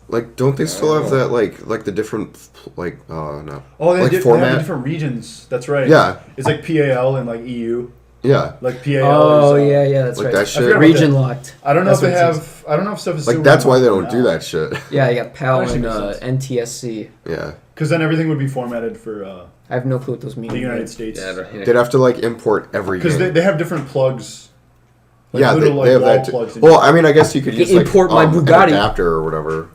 like don't they still have that like the different like no oh, they like they have format? the different regions. That's right. Yeah. it's like PAL and like EU. Yeah, Like PAL. oh is, yeah, that's like right. that I shit. forgot about Region that. locked. I don't know That's if they what it have. I don't know if stuff is like still that's why they running don't do that shit. Yeah, you got PAL Actually and makes sense. NTSC. Yeah, Because then everything would be formatted for I have no clue what those mean. the United States. Yeah, right. they'd have to like import every Because game. they have different plugs. Like yeah, little, like, they have wall that. plugs in Well, it. I mean, I guess you could use like import my an Bugatti. adapter or whatever.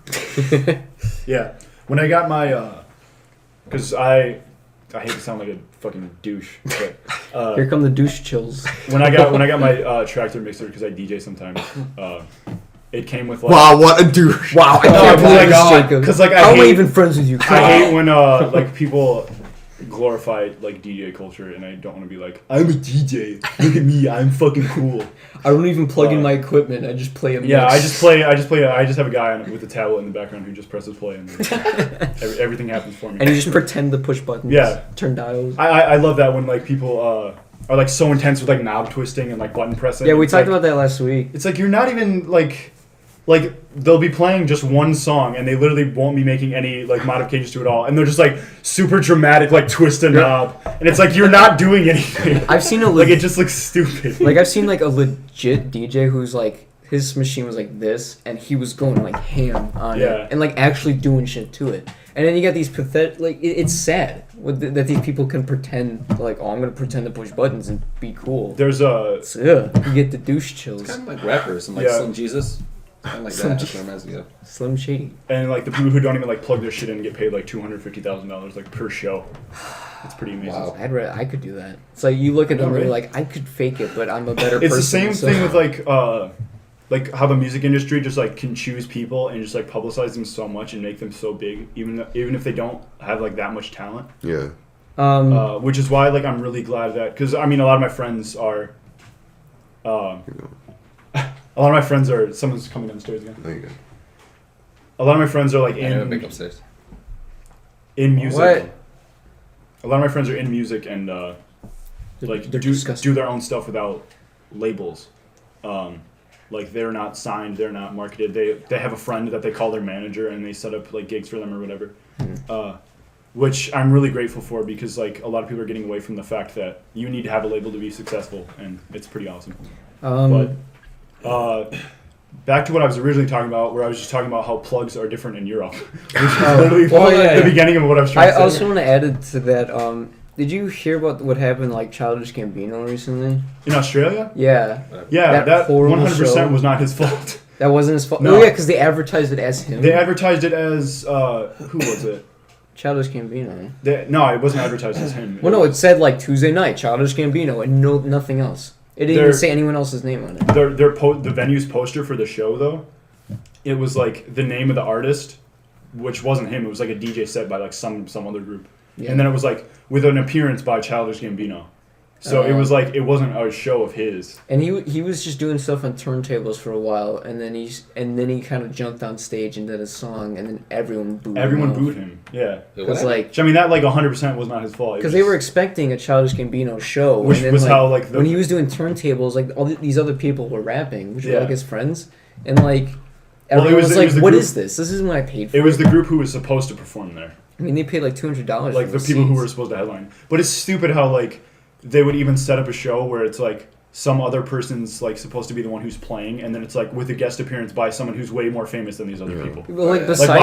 Yeah, when I got my, because I hate to sound like a fucking douche, but Here come the douche chills. when I got my tractor mixer because I DJ sometimes, it came with like. Wow, what a douche! Wow, I No, can't oh believe my this, God. Jacob. 'Cause, like, I how am I hate- even friends with you? I hate when like people glorify like DJ culture, and I don't want to be like, I'm a DJ. Look at me, I'm fucking cool. I don't even plug in my equipment. I just play a mix. Yeah, I just have a guy with a tablet in the background who just presses play, and everything happens for me. And you just pretend to push buttons. Yeah. Turn dials. I love that when like people are like so intense with like knob twisting and like button pressing. Yeah, we It's talked like- about that last week. It's like you're not even like they'll be playing just one song and they literally won't be making any like modifications to it all, and they're just like super dramatic like twist a knob, and it's like you're not doing anything. I've seen a like it just looks stupid. Like I've seen like a legit DJ who's like his machine was like this, and he was going like ham on Yeah. it, and like actually doing shit to it. And then you got these pathetic, like it's sad that these people can pretend like, oh, I'm gonna pretend to push buttons and be cool. There's a So, yeah, you get the douche chills. Kind of like rappers and like Yeah. Slim Jesus. Kind of like Slim that. Jesus. That's what it reminds me of. Slim Shady. and like the people who don't even like plug their shit in and get paid like $250,000 like per show. It's pretty amazing. Wow. I could do that. It's like you look at them Oh, and you're really? like, I could fake it, but I'm a better It's person. the same so- thing with like how the music industry just like can choose people and just like publicize them so much and make them so big, even if they don't have like that much talent. Yeah. Which is why like I'm really glad that, because I mean a lot of my friends are, someone's coming downstairs again. There you go. A lot of my friends are like I have a big upstairs. in music. What? A lot of my friends are in music and like they're do disgusting. their own stuff without labels. Like they're not signed, they're not marketed. They have a friend that they call their manager and they set up like gigs for them or whatever. Which I'm really grateful for, because like a lot of people are getting away from the fact that you need to have a label to be successful, and it's pretty awesome. But back to what I was originally talking about, where I was just talking about how plugs are different in Europe, which is literally the beginning of what I was trying to say. I also want to add it to that. Did you hear about what happened like Childish Gambino recently? In Australia? Yeah. Yeah, that horrible 100% show. was not his fault. That wasn't his fault. No. Oh yeah, because they advertised it as him. They advertised it as who was it? Childish Gambino. No, it wasn't advertised as him. Well, no, it said like Tuesday night, Childish Gambino, and nothing else. It didn't even say anyone else's name on it. The venue's poster for the show though, it was like the name of the artist, which wasn't him. It was like a DJ set by like some other group, Yeah. and then it was like with an appearance by Childish Gambino. So it was like it wasn't a show of his. And he was just doing stuff on turntables for a while, and then he kind of jumped on stage and did a song, and then everyone booed. Everyone him. booed him. Yeah. Because like. Which, I mean, that like 100% was not his fault. Because they were expecting a Childish Gambino show, Which and then, was like, how, like, when he was doing turntables, like all these other people were rapping, which were Yeah. like his friends, and like Well, everyone was it like, was the "What group- is this? This isn't what I paid for." It was the group who was supposed to perform there. I mean, they paid like $200. Like the people who were supposed to headline. But it's stupid how like they would even set up a show where it's like some other person's like supposed to be the one who's playing, and then it's like with a guest appearance by someone who's way more famous than these other people. Well, like Like besides,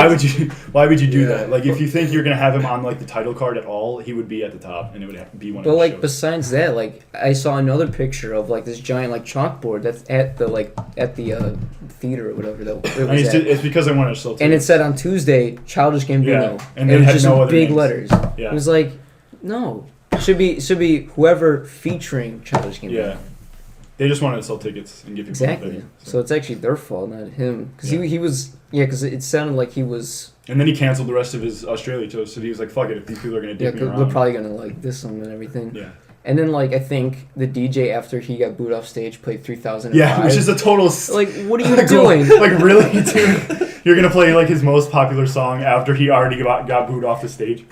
why would you do that? Like if you think you're gonna have him on like the title card at all, he would be at the top, and it would be one of but the like shows. besides that, like I saw another picture of like this giant like chalkboard that's at the theater or whatever that it I mean, was at. it's because I wanted to sell And it said on Tuesday, Childish Gambino. Yeah, and it they was had just no in other big names. letters. Yeah. It was like, no. Should be whoever featuring Childish Gambino. Yeah. They just wanted to sell tickets and give people Exactly. something. So it's actually their fault, not him. Because Yeah. he was, because it sounded like he was, And then he canceled the rest of his Australia tour, so he was like, fuck it, if these people are going to yeah, dick me 'cause around. they're probably going to like diss him and everything. Yeah. And then, like, I think the DJ, after he got booed off stage, played 3005. Yeah, which is a total... Like, what are you Like, doing? Like, really, dude? You're going to play, like, his most popular song after he already got booed off the stage?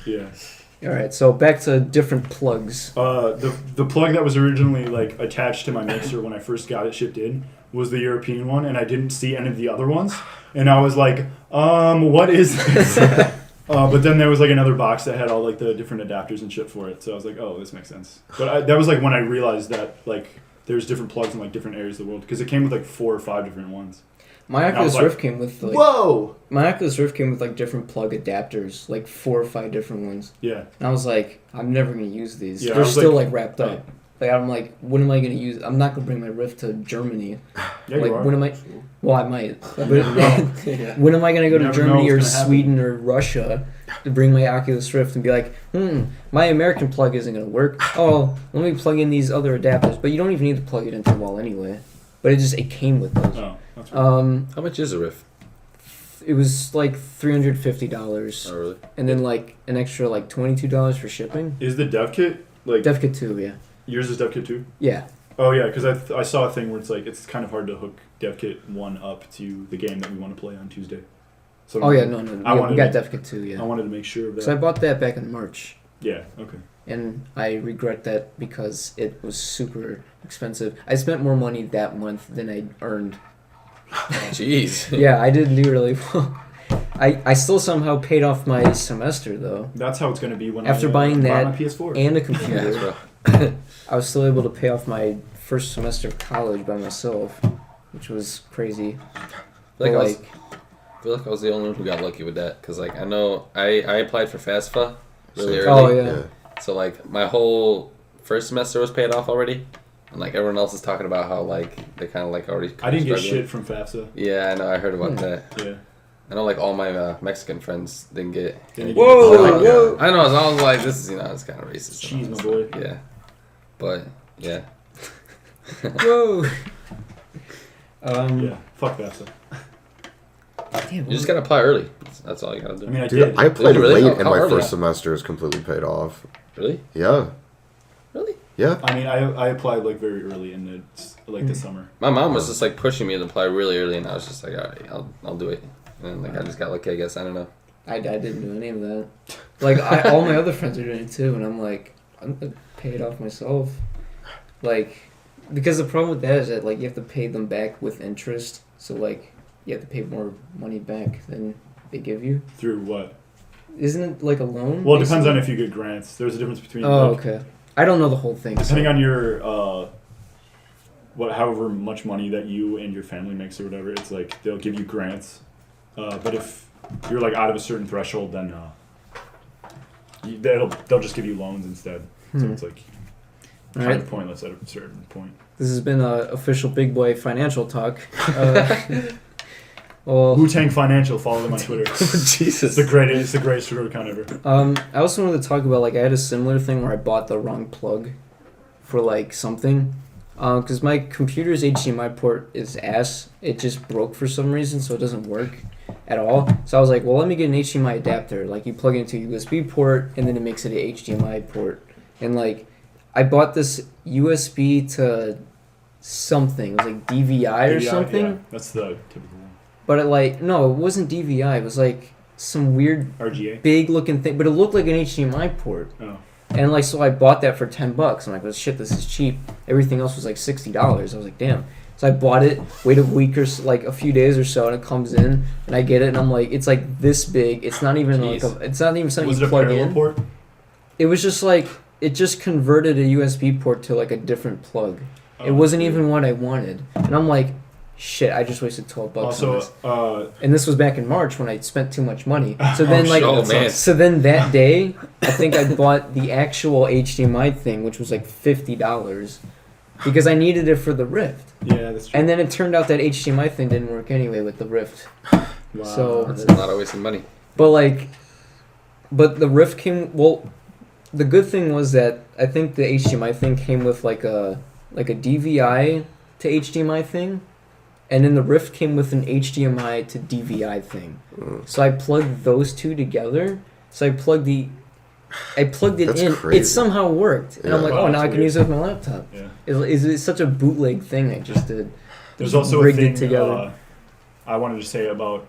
Yeah. Alright, so back to different plugs. The plug that was originally, like, attached to my mixer when I first got it shipped in was the European one, and I didn't see any of the other ones. And I was like, what is this? But then there was, like, another box that had all, like, the different adapters and shit for it. So I was like, oh, this makes sense. But that was, like, when I realized that, like, there's different plugs in, like, different areas of the world. Because it came with, like, 4 or 5 different ones. My And I was Oculus like, Rift came with, like... Whoa! My Oculus Rift came with, like, different plug adapters. Like, 4 or 5 different ones. Yeah. And I was like, I'm never going to use these. Yeah, I They're was still, like- like, wrapped up. Like, I'm like, when am I going to use... I'm not going to bring my Rift to Germany. Yeah, Like, you are. when am I... Well, I might. But Yeah. when am I going to go to never know Germany or what's gonna happen. Sweden or Russia to bring my Oculus Rift and be like, my American plug isn't going to work. Oh, let me plug in these other adapters. But you don't even need to plug it into the wall anyway. But it came with those. Oh, that's weird. How much is a Rift? It was like $350. Oh, really? And then like an extra like $22 for shipping. Is the dev kit, like, Dev Kit 2, yeah. yours is dev kit 2? Yeah. Oh, yeah, because I saw a thing where it's like, it's kind of hard to hook dev kit 1 up to the game that we want to play on Tuesday. So Oh yeah, no. I Yeah, wanted we got to- Dev Kit 2, I yeah. wanted to make sure of that. So I bought that back in March. Yeah, okay. And I regret that because it was super expensive. I spent more money that month than I earned. Jeez. Yeah, I didn't do really well. I still somehow paid off my semester though. That's how it's going to be when After I buying buy that my PS4. and a Yeah, computer. bro. I was still able to pay off my first semester of college by myself, which was crazy. Like, But, I feel like I was the only one who got lucky with that. Because, like, I know I applied for FAFSA really early. Oh, yeah. So, like, my whole first semester was paid off already. And, like, everyone else is talking about how, like, they kind of, like, already... I didn't get struggling. shit from FAFSA. Yeah, I know. I heard about that. Yeah. I know, like, all my Mexican friends didn't get... Whoa! I know. So I was like, this is, it's kind of racist. Cheese, my boy. Yeah. But, yeah. Whoa! Yeah, fuck FAFSA. Damn, You just gotta apply early. That's all you gotta do. I mean, I Dude, did. I applied Did you really? late, How and my early? first semester is completely paid off. Really? Yeah. Really? Yeah. I mean, I applied like very early in the summer. My mom was just like pushing me to apply really early, and I was just like, all right, I'll do it. And like I just got lucky, I guess. I don't know. I didn't do any of that. Like, all my other friends are doing it too, and I'm like, I'm gonna pay it off myself. Like, because the problem with that is that, like, you have to pay them back with interest. So, like, you have to pay more money back than they give you. Through what? Isn't it like a loan? Well, it depends basically? on if you get grants. There's a difference between. Oh, like, okay. I don't know the whole thing. Depending so. on your however much money that you and your family makes or whatever, it's like they'll give you grants. But if you're like out of a certain threshold, then they'll just give you loans instead. So it's like kind Alright. of pointless at a certain point. This has been official Big Boy Financial Talk. Well, Wu-Tang Financial, follow them on Twitter. Jesus. It's the greatest Twitter account ever. I also wanted to talk about, like, I had a similar thing where I bought the wrong plug for, like, something. Because my computer's HDMI port is ass. It just broke for some reason, so it doesn't work at all. So I was like, well, let me get an HDMI adapter. Like, you plug it into a USB port, and then it makes it an HDMI port. And, like, I bought this USB to something. It was, like, DVI or something. Yeah, that's the typical one. But, it wasn't DVI. It was, like, some weird RGA. big-looking thing. But it looked like an HDMI port. Oh. And, like, so I bought that for $10. I'm like, well, shit, this is cheap. Everything else was, like, $60. I was like, damn. So I bought it, wait a week or like a few days or so, and it comes in, and I get it, and I'm like, it's like this big. It's not even it's not even something Was you it a plug parallel in. port? It was just like it just converted a USB port to like a different plug. It wasn't even what I wanted, and I'm like, shit, I just wasted $12 on this. And this was back in March when I spent too much money. So then so then that day, I think I bought the actual HDMI thing, which was like $50. Because I needed it for the Rift. Yeah, that's true. And then it turned out that HDMI thing didn't work anyway with the Rift. Wow. So That's a lot of wasting money. but the Rift came, well, the good thing was that I think the HDMI thing came with like a DVI to HDMI thing, and then the Rift came with an HDMI to DVI thing. So I plugged those two together. So I plugged it That's in. crazy. It somehow worked, and I'm like, Wow, oh, now I that's can weird. use it with my laptop. Yeah. It's such a bootleg thing I just did. There's also a rigged thing it together. I wanted to say about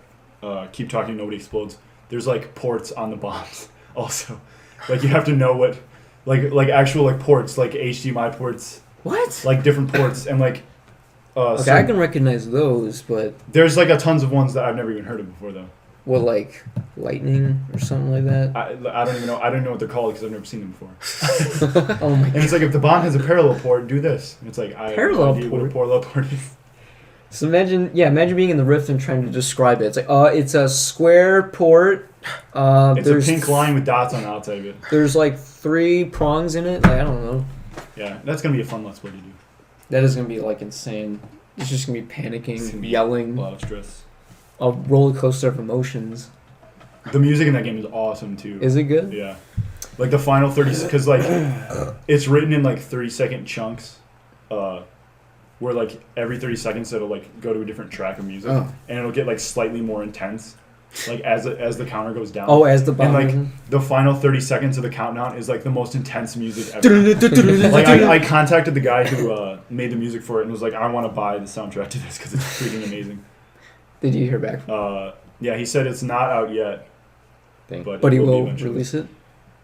Keep Talking Nobody Explodes. There's like ports on the bombs also. Like you have to know what like actual like ports, like HDMI ports, What? like different ports, and like Okay, I can recognize those, but there's like a tons of ones that I've never even heard of before though. what, like lightning or something like that? I don't even know. I don't know what they're called because I've never seen them before. Oh my And it's like if the bomb has a parallel port, do this. And it's like I Parallel have no idea what a port? parallel port is. So imagine being in the Rift and trying to describe it. It's like, it's a square port. It's a There's pink line with dots on the outside of it. There's like 3 prongs in it. Like, I don't know. Yeah, that's gonna be a fun Let's Play to do. That is gonna be like insane. It's just gonna be panicking, It's gonna be yelling, A lot of stress. a roller coaster of emotions. The music in that game is awesome too. Is it good? Yeah, like the final 30, because like it's written in like 30-second chunks, where like every 30 seconds it'll like go to a different track of music, Oh. and it'll get like slightly more intense, like as the counter goes down. Oh, as the bomb. And like the final 30 seconds of the countdown is like the most intense music ever. Like I contacted the guy who made the music for it and was like, I want to buy the soundtrack to this because it's freaking amazing. Did you hear back? Yeah, he said it's not out yet, Dang. But he it will be eventually. release it.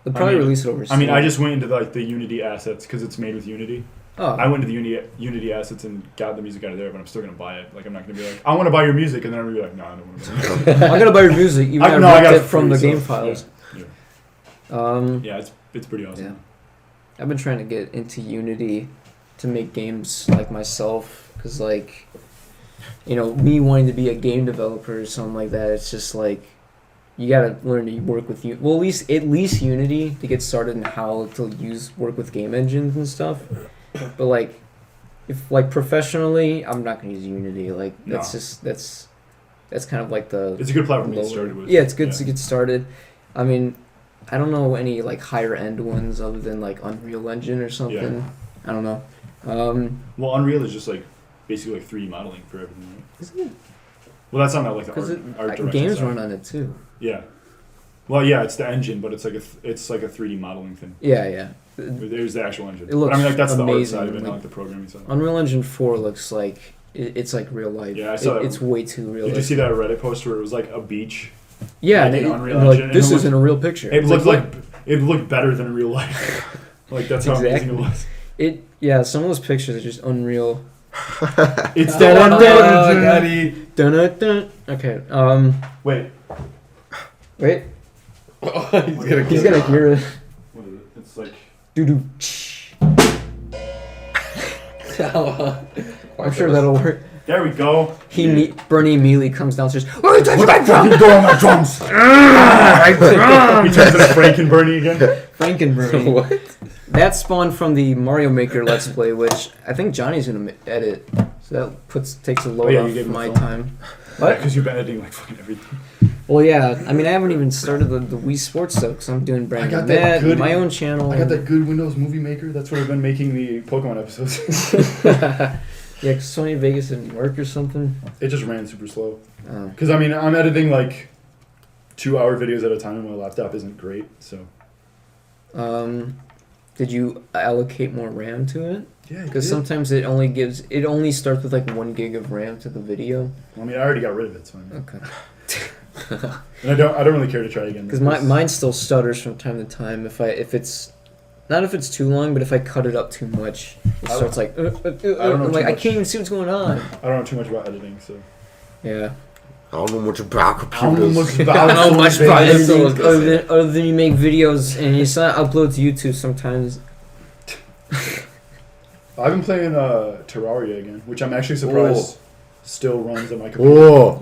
They'll probably I mean- release it overseas. I mean, I just went into like the Unity assets because it's made with Unity. Oh. I went to the Unity assets and got the music out of there, but I'm still gonna buy it. Like I'm not gonna be like, I want to buy your music, and then I'm gonna be like, no, I don't want to buy your music. I'm gonna buy your music. Even though I I got ripped it it from free, the game so, files. Yeah, Yeah. yeah it's pretty awesome. I've been trying to get into Unity to make games like myself, because like, you know, me wanting to be a game developer or something like that, it's just like you gotta learn to work with you. Well, at least Unity to get started in how to work with game engines and stuff. But like, if like professionally, I'm not gonna use Unity. Like that's kind of like the. It's a good platform to get started with. Yeah, it's good to get started. I mean, I don't know any like higher end ones other than like Unreal Engine or something. Yeah. I don't know. Well, Unreal is just like basically like 3D modeling for everything, right? Isn't it? Well, that's not like the Because art direction games side. run on it too. Yeah. Well, yeah, it's the engine, but it's like a 3D modeling thing. Yeah. There's the actual engine. It looks but I mean, like that's amazing, the art side of it, like- not like the programming side. Unreal Engine 4 looks like it's like real life. Yeah, I saw that. It's way too real. Did you see that Reddit post where it was like a beach? Yeah, like and in it, Unreal and Engine, like this and it isn't a real picture. It It's looked like it looked better than real life. Like that's how amazing it was. Some of those pictures are just unreal. It's Dun-dun-dun. Okay. Wait. Wait. He's He's gonna hear it. What is it? It's like Doo doo. I'm sure that'll work. there we go. Bernie immediately comes downstairs. Oh, you touched my drum! Go on my drums. He turns into Frankenbernie again. Frankenbernie. What? That spawned from the Mario Maker Let's Play, which I think Johnny's gonna edit. So that takes a load you off gave him my the phone? time. What? Because you've been editing like fucking everything. Well, yeah. I mean, I haven't even started the Wii Sports stuff because I'm doing Brandon got that good- my own channel. I got that good Windows Movie Maker. That's what I've been making the Pokemon episodes. Yeah, because Sony Vegas didn't work or something. It just ran super slow. Oh. Because I mean, I'm editing like 2-hour videos at a time, and my laptop isn't great. So Did you allocate more RAM to it? yeah, Because sometimes it only starts with like 1 gig of RAM to the video. I mean, I already got rid of it, so I mean. Okay. And I don't really care to try again. Because mine still stutters from time to time if it's not if it's too long, but if I cut it up too much, it starts like know I'm too like I much. can't even see what's going on. I don't know too much about editing, so. Yeah. I don't know much about I don't know computers. much about I don't know much about it. Other so I was gonna say. other than you make videos and you upload to YouTube sometimes. I've been playing Terraria again, which I'm actually surprised still runs on my computer. Whoa.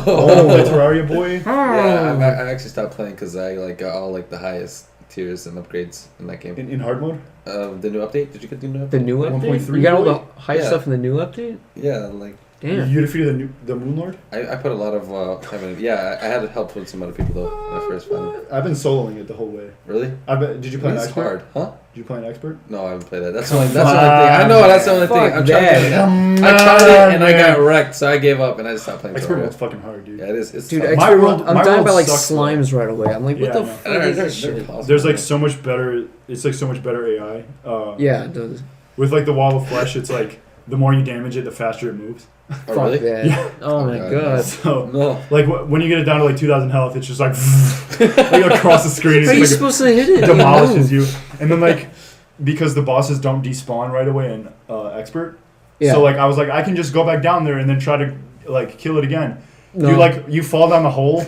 Oh, play Terraria, boy. Yeah, I actually stopped playing because I like got all like the highest tiers and upgrades in that game. In hard mode? The new update? Did you get the new update? The new update? 1.3 You got all boy? the high Yeah. stuff in the new update? Yeah, like Damn. You defeated the Moon Lord? I put a lot of time in. Yeah, I had help with some other people though when I first found it. I've been soloing it the whole way. Really? Did you play an It's expert? hard, huh? Did you play an expert? No, I haven't played that. That's the only thing. I know that's the only thing. Fuck I'm trying that. to. I tried it and I got wrecked, so I gave up and I just stopped playing. Expert Terraria. mode's fucking hard, dude. Yeah, it is. It's Dude, tough. My world- I'm my dying world by like sucks, though. slimes right away. I'm like, what Yeah, the I know. fuck They're- is they're this shit? impossible. There's like so much better. It's like so much better AI. Yeah, it does. With like the wall of flesh, it's like the more you damage it, the faster it moves. Oh, Fuck really? that. Yeah. Oh my God. god. So No. like when you get it down to like 2,000 health, it's just like, like across the screen. How are you It's like supposed to hit it? demolishes you. And then like because the bosses don't despawn right away in expert. Yeah. So like I was like I can just go back down there and then try to like kill it again. No. You fall down the hole.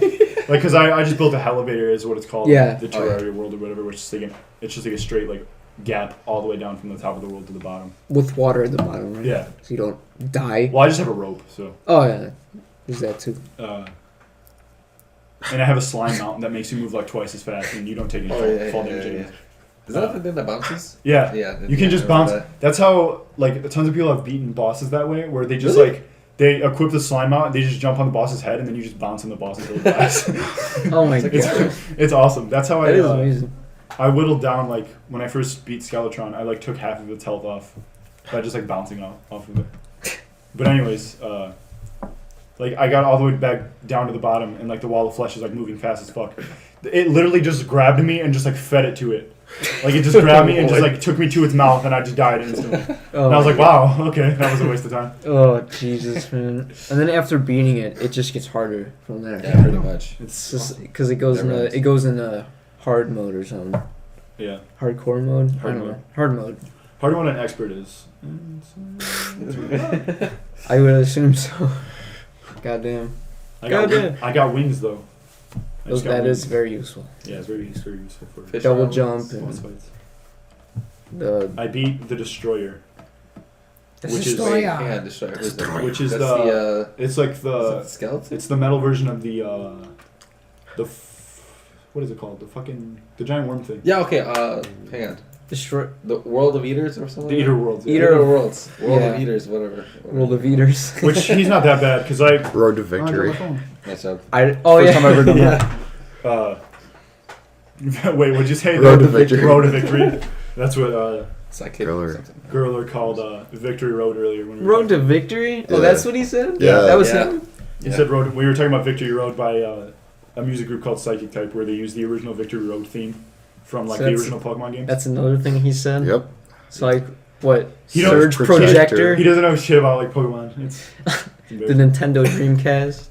Like because I just built a elevator is what it's called. Yeah. The Oh, yeah. Terraria world or whatever, which is like it's just like a straight like gap all the way down from the top of the world to the bottom. With water at the bottom, right? Yeah. So you don't die. Well, I just have a rope, so. Oh yeah. There's that too. And I have a slime mountain that makes you move like twice as fast, and you don't take any fall damage. Anyways. Is that the thing that bounces? Yeah. Yeah. You can just I bounce. remember That's how like tons of people have beaten bosses that way, where they just Really? like they equip the slime mount, they just jump on the boss's head, and then you just bounce on the boss until he dies. Oh my god. It's awesome. That's how That is amazing. I whittled down like when I first beat Skeletron, I like took half of its health off by just like bouncing off of it. But anyways, like I got all the way back down to the bottom, and like the wall of flesh is like moving fast as fuck. It literally just grabbed me and just like fed it to it. Like it just grabbed me and just like took me to its mouth, and I just died instantly. Oh, And I was like, wow, okay, that was a waste of time. oh Jesus, man! And then after beating it, it just gets harder from there. that. Yeah, pretty much. It's just because it goes Never into hard mode or something. Yeah, Hardcore mode. I Hard don't mode. know. Hard mode. hard one an expert is. I would assume so. Goddamn. I got wings though. That is very useful. Yeah, it's very useful for Fish Double arms. jump boss and fights. I beat the Destroyer. That's Which a is- story. Yeah, Destroyer. Who's that? Which is That's it's like is it the the skeleton? it's the metal version of what is it called? The giant worm thing. Yeah, okay, hang on. Destroy The World of Eaters or something? The Eater Worlds. yeah. Eater- Eater Worlds. World Yeah. of Eaters, whatever. World of Eaters. Which he's not that bad because I Road to Oh, I got my victory. phone. Nice job. First First time I've ever done Yeah. that. Wait, what'd you say? Road to victory. Road to victory. That's what Psychic Griller. or something. Griller called Victory Road earlier. When we were Road to talking. Victory? Oh, Yeah. that's what he said? Yeah. That was Yeah. him? He said Road. We were talking about Victory Road by a music group called Psychic Type, where they use the original Victory Road theme from like So the that's- original Pokemon games. That's another thing he said? Yep. So, like, what? He Surge knows- Projector? He doesn't know shit about like Pokemon. It's The Nintendo Dreamcast?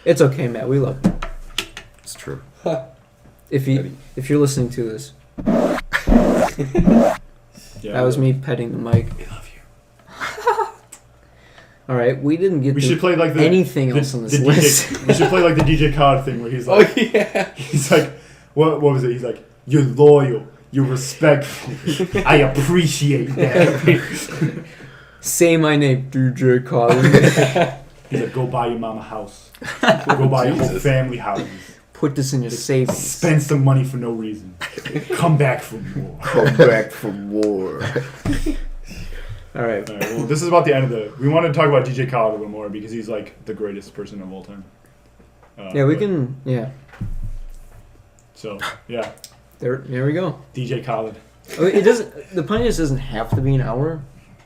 It's okay, Matt. We love you. It's true. If you're listening to this, Yeah, that was me petting the mic. We love you. All right, we didn't get We to should play like the anything else on this the list. DJ, we should play like the DJ Cod thing where he's Oh, like, yeah. he's like, what was it? He's like, you're loyal, you're respectful. I appreciate that. Say my name, DJ Collins. He's like, go buy your mama a house. Go buy your whole Jesus. family houses. Put this in your savings. Spend some money for no reason. Come back for more. Come back for more. All right. All right, well, this is about the end of the. We want to talk about DJ Khaled a little more because he's like the greatest person of all time. Yeah, we but- can. Yeah. So yeah, There we go. DJ Khaled. Oh, it doesn't. The podcast doesn't have to be an hour.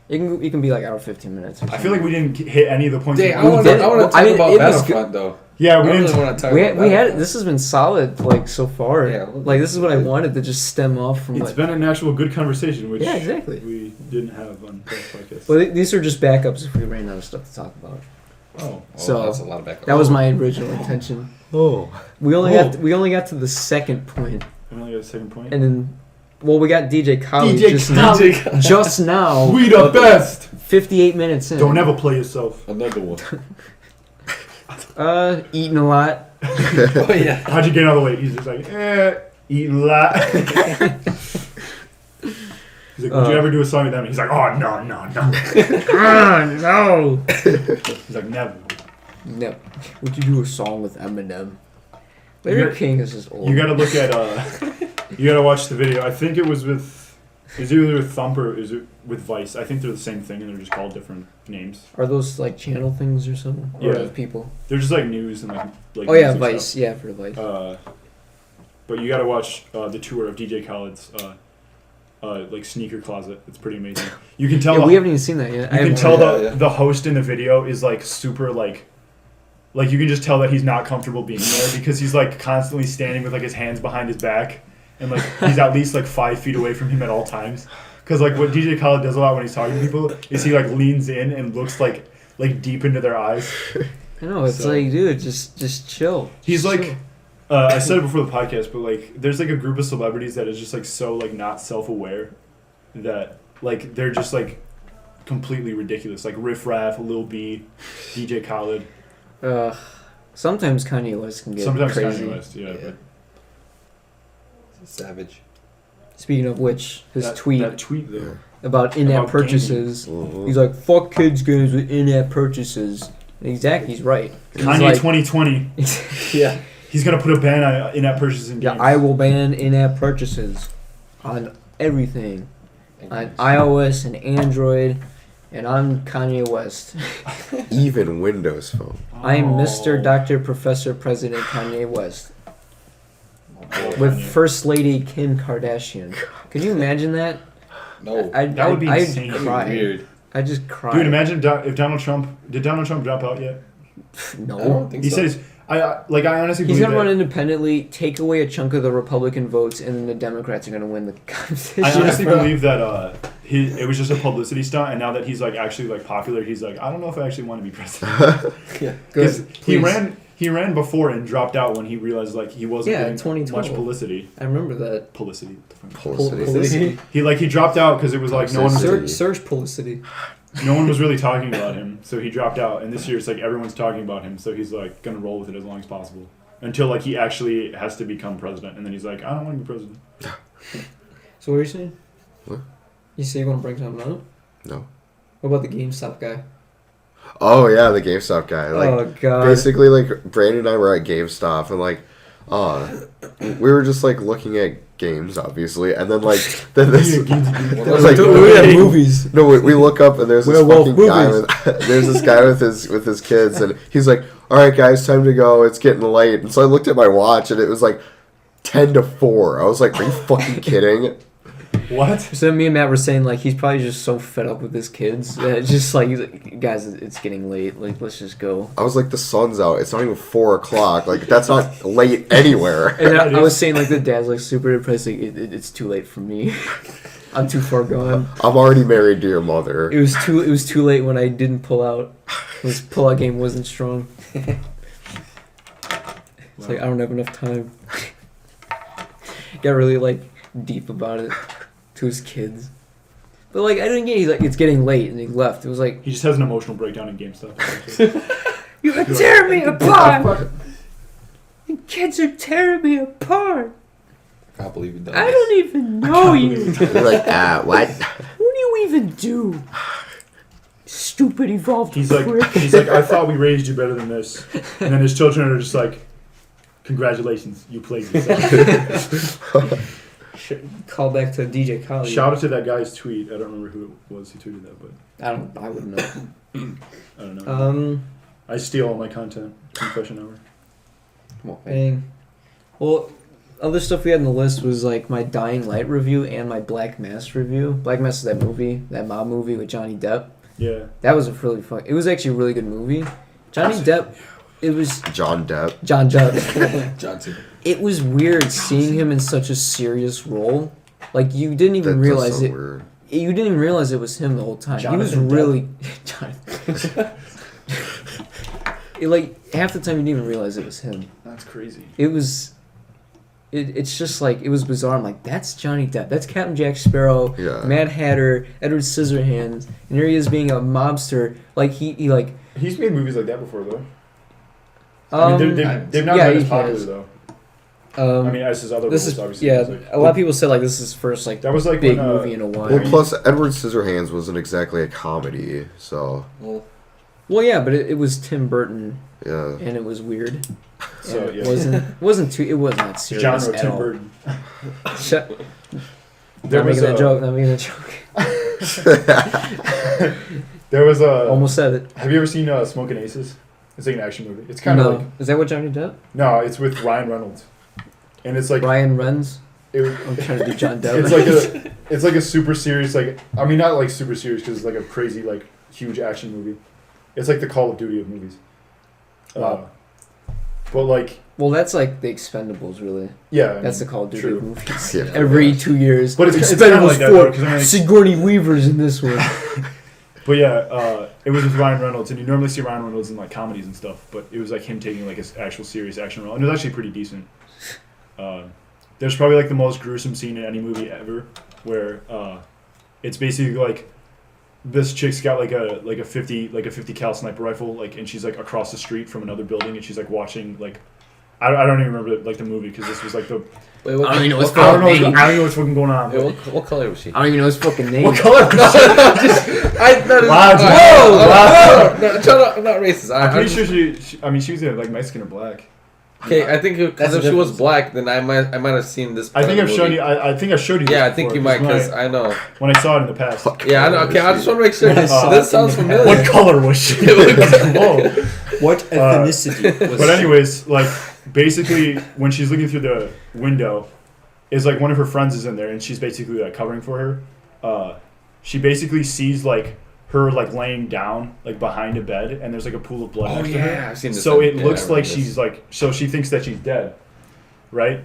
It can be like hour 15 minutes. Or I feel like we didn't hit any of the points. Dang, that I we want did- to talk I mean, about it was Battlefront, though. Yeah, we I didn't. really want to talk we about had Battlefront. this has been solid like so far. Yeah, like this is what I wanted to just stem off from. It's Like, been an actual good conversation, which Yeah, exactly. we didn't have on past podcasts. well, these are just backups if we ran out of stuff to talk about. Oh, So, that's a lot of backup. That was my original intention. Oh. We only got to the second point, I only got a second point. and then we got DJ Khaled DJ just Khaled. now. Just now, We the best. 58 minutes in. Don't ever play yourself. Another one. Eating a lot. Oh, yeah. How'd you gain all the weight? He's just like, eating a lot. He's like, would you ever do a song with them? He's like, oh, no. No. He's like, never. No. Would you do a song with Eminem? Larry got- King is just old. You gotta look at, you gotta watch the video. I think it was is it either with Thump or is it with Vice? I think they're the same thing and they're just called different names. Are those like channel things or something? Or Yeah. those people? They're just like news and like Oh yeah, music Vice. stuff. Yeah, for Vice. But you gotta watch the tour of DJ Khaled's like sneaker closet. It's pretty amazing. You can tell Yeah, we haven't even seen that yet. you I can haven't- tell Yeah, yeah. the host in the video is like super like you can just tell that he's not comfortable being there because he's like constantly standing with like his hands behind his back and like he's at least like 5 feet away from him at all times. Because like what DJ Khaled does a lot when he's talking to people is he like leans in and looks like deep into their eyes. I know it's So- like, dude, just chill. He's Just like, chill. I said it before the podcast, but like, there's like a group of celebrities that is just like so like not self-aware that like they're just like completely ridiculous. Like Riff Raff, Lil B, DJ Khaled, Sometimes Kanye West can get sometimes crazy. Kanye West. Yeah, Yeah. Savage. Speaking of which, his but tweet that tweet though. about in-app About purchases, Mhm. he's like, "Fuck kids games with in-app purchases." And exactly, he's right. He's Kanye like, 2020. Yeah. He's gonna put a ban on in-app purchases in yeah, games. I will ban in-app purchases on everything, on iOS and Android, and on Kanye West. Even Windows Phone. I am Oh. Mr. Dr. Professor President Kanye West Oh, with Kanye. First Lady Kim Kardashian. Could you imagine that? No. That would be I'd insane. That'd be cry. weird. I just cry. Dude, imagine if Donald Trump did Donald Trump drop out yet? I No. don't think He so. says I honestly He's believe gonna run that. independently, take away a chunk of the Republican votes, and then the Democrats are gonna win the competition. I honestly believe that it was just a publicity stunt, and now that he's like actually like popular, he's like, I don't know if I actually want to be president. Yeah. Because Good. he Please. ran before and dropped out when he realized like he wasn't Yeah, getting 2012. much publicity. I remember that. Publicity. Publicity. He dropped out because it was like no one was, Publicity. Search publicity. no one was really talking about him, so he dropped out. And this year it's like everyone's talking about him, so he's like gonna roll with it as long as possible until like he actually has to become president, and then he's like, I don't want to be president. So what are you saying? You say you're gonna bring something up? No. What about the GameStop guy? Oh yeah, the GameStop guy. Like, oh god. basically, like Brandon and I were at GameStop, and like, we were just like looking at games, obviously, and then like then this was like movies. No, we look up and there's this Werewolf fucking guy with there's this guy with his kids, and he's like, "All right, guys, time to go. It's getting late." And so I looked at my watch, and it was like 10-4. I was like, "Are you fucking kidding?" What? So me and Matt were saying like he's probably just so fed up with his kids that it's just like, he's like, guys, it's getting late. Like let's just go. I was like, the sun's out. It's not even 4 o'clock. Like that's not late anywhere. And I was saying like the dad's like super depressed. Like it's too late for me. I'm too far gone. I'm already married to your mother. It was too late when I didn't pull out. This pull-out game wasn't strong. It's like I don't have enough time. Got really like deep about it to his kids. But like I didn't get. He's like, it's getting late, and he left. It was like He just has an emotional breakdown in GameStop. you're tearing me apart. You kids are tearing me apart. I can't believe you done I this. don't even know you. You're like, what? What do you even do? Stupid evolved He's prick. like, I thought we raised you better than this. And then his children are just like, congratulations, you played yourself. Call back to DJ Khaled. Shout out to that guy's tweet. I don't remember who it was who tweeted that, but I wouldn't know. I don't know. Um, I steal all my content. Confession hour. dang. Well, other stuff we had on the list was like my Dying Light review and my Black Mass review. Black Mass is that movie, that mob movie with Johnny Depp. Yeah. That was a really fun. It was actually a really good movie. Johnny Depp. It was John Depp. John Depp. Johnson. It was weird seeing him in such a serious role. Like you didn't even That's realize so it. weird. You didn't even realize it was him the whole time. Jonathan he was really Jonathan. Like half the time you didn't even realize it was him. That's crazy. It was. It's just like it was bizarre. I'm like, that's Johnny Depp. That's Captain Jack Sparrow. Yeah. Mad Hatter. Edward Scissorhands. And here he is being a mobster. Like he like. He's made movies like that before, though. Um, they've not yeah, been as he popular, has. though. I mean, as his other this roles, is obviously. yeah. It was like- A lot of people said like this is his first like That was like big when, movie in a while. Well, plus Edward Scissorhands wasn't exactly a comedy, so Well, yeah, but it was Tim Burton, yeah. and it was weird. So, And yeah. it wasn't that serious genre at Tim all. Burton. Shut. There Not was making a a joke. Not making a joke. There was a. Almost said it. Have you ever seen Smoking Aces? It's like an action movie. It's kind of No, like is that what Johnny Depp? no, it's with Ryan Reynolds, and it's like Ryan Renz. it, I'm trying to do John Depp. it's like a super serious like I mean not like super serious because it's like a crazy like huge action movie. It's like the Call of Duty of movies. Wow. But like Well, that's like the Expendables, really. yeah, I That's mean, the Call of Duty true. of movies. Yeah. Every 2 years. But it's kinda like that, though, 'cause I mean, like- Sigourney Weaver's in this one. But yeah, it was with Ryan Reynolds, and you normally see Ryan Reynolds in like comedies and stuff, but it was like him taking like his actual serious action role, and it was actually pretty decent. There's probably like the most gruesome scene in any movie ever, where it's basically like this chick's got like a 50 cal sniper rifle, like, and she's like across the street from another building, and she's like watching like. I don't even remember like the movie because this was like the. Wait, what, I don't even know what's I don't know. fucking name. I don't know what's fucking going on. wait, what color was she? I don't even know his fucking name. What color? I thought it Lads, no, I'm not racist. I'm pretty sure she. I mean, she was either like Mexican or black. Okay, I think because That's if the she was difference. black, then I might have seen this. I think part I've of the shown movie. you. I think I showed you. Yeah, I this think you before, might because I know. when I saw it in the past. Yeah, I know. Okay, I just want to make sure. This Uh, sounds familiar. What color was she? Whoa. What ethnicity was But anyways, like basically, when she's looking through the window, is like one of her friends is in there, and she's basically like covering for her. She basically sees like her like laying down like behind a bed, and there's like a pool of blood Oh next to her. yeah, I've seen this. So it Yeah, looks I like remember she's this. like, so she thinks that she's dead, right?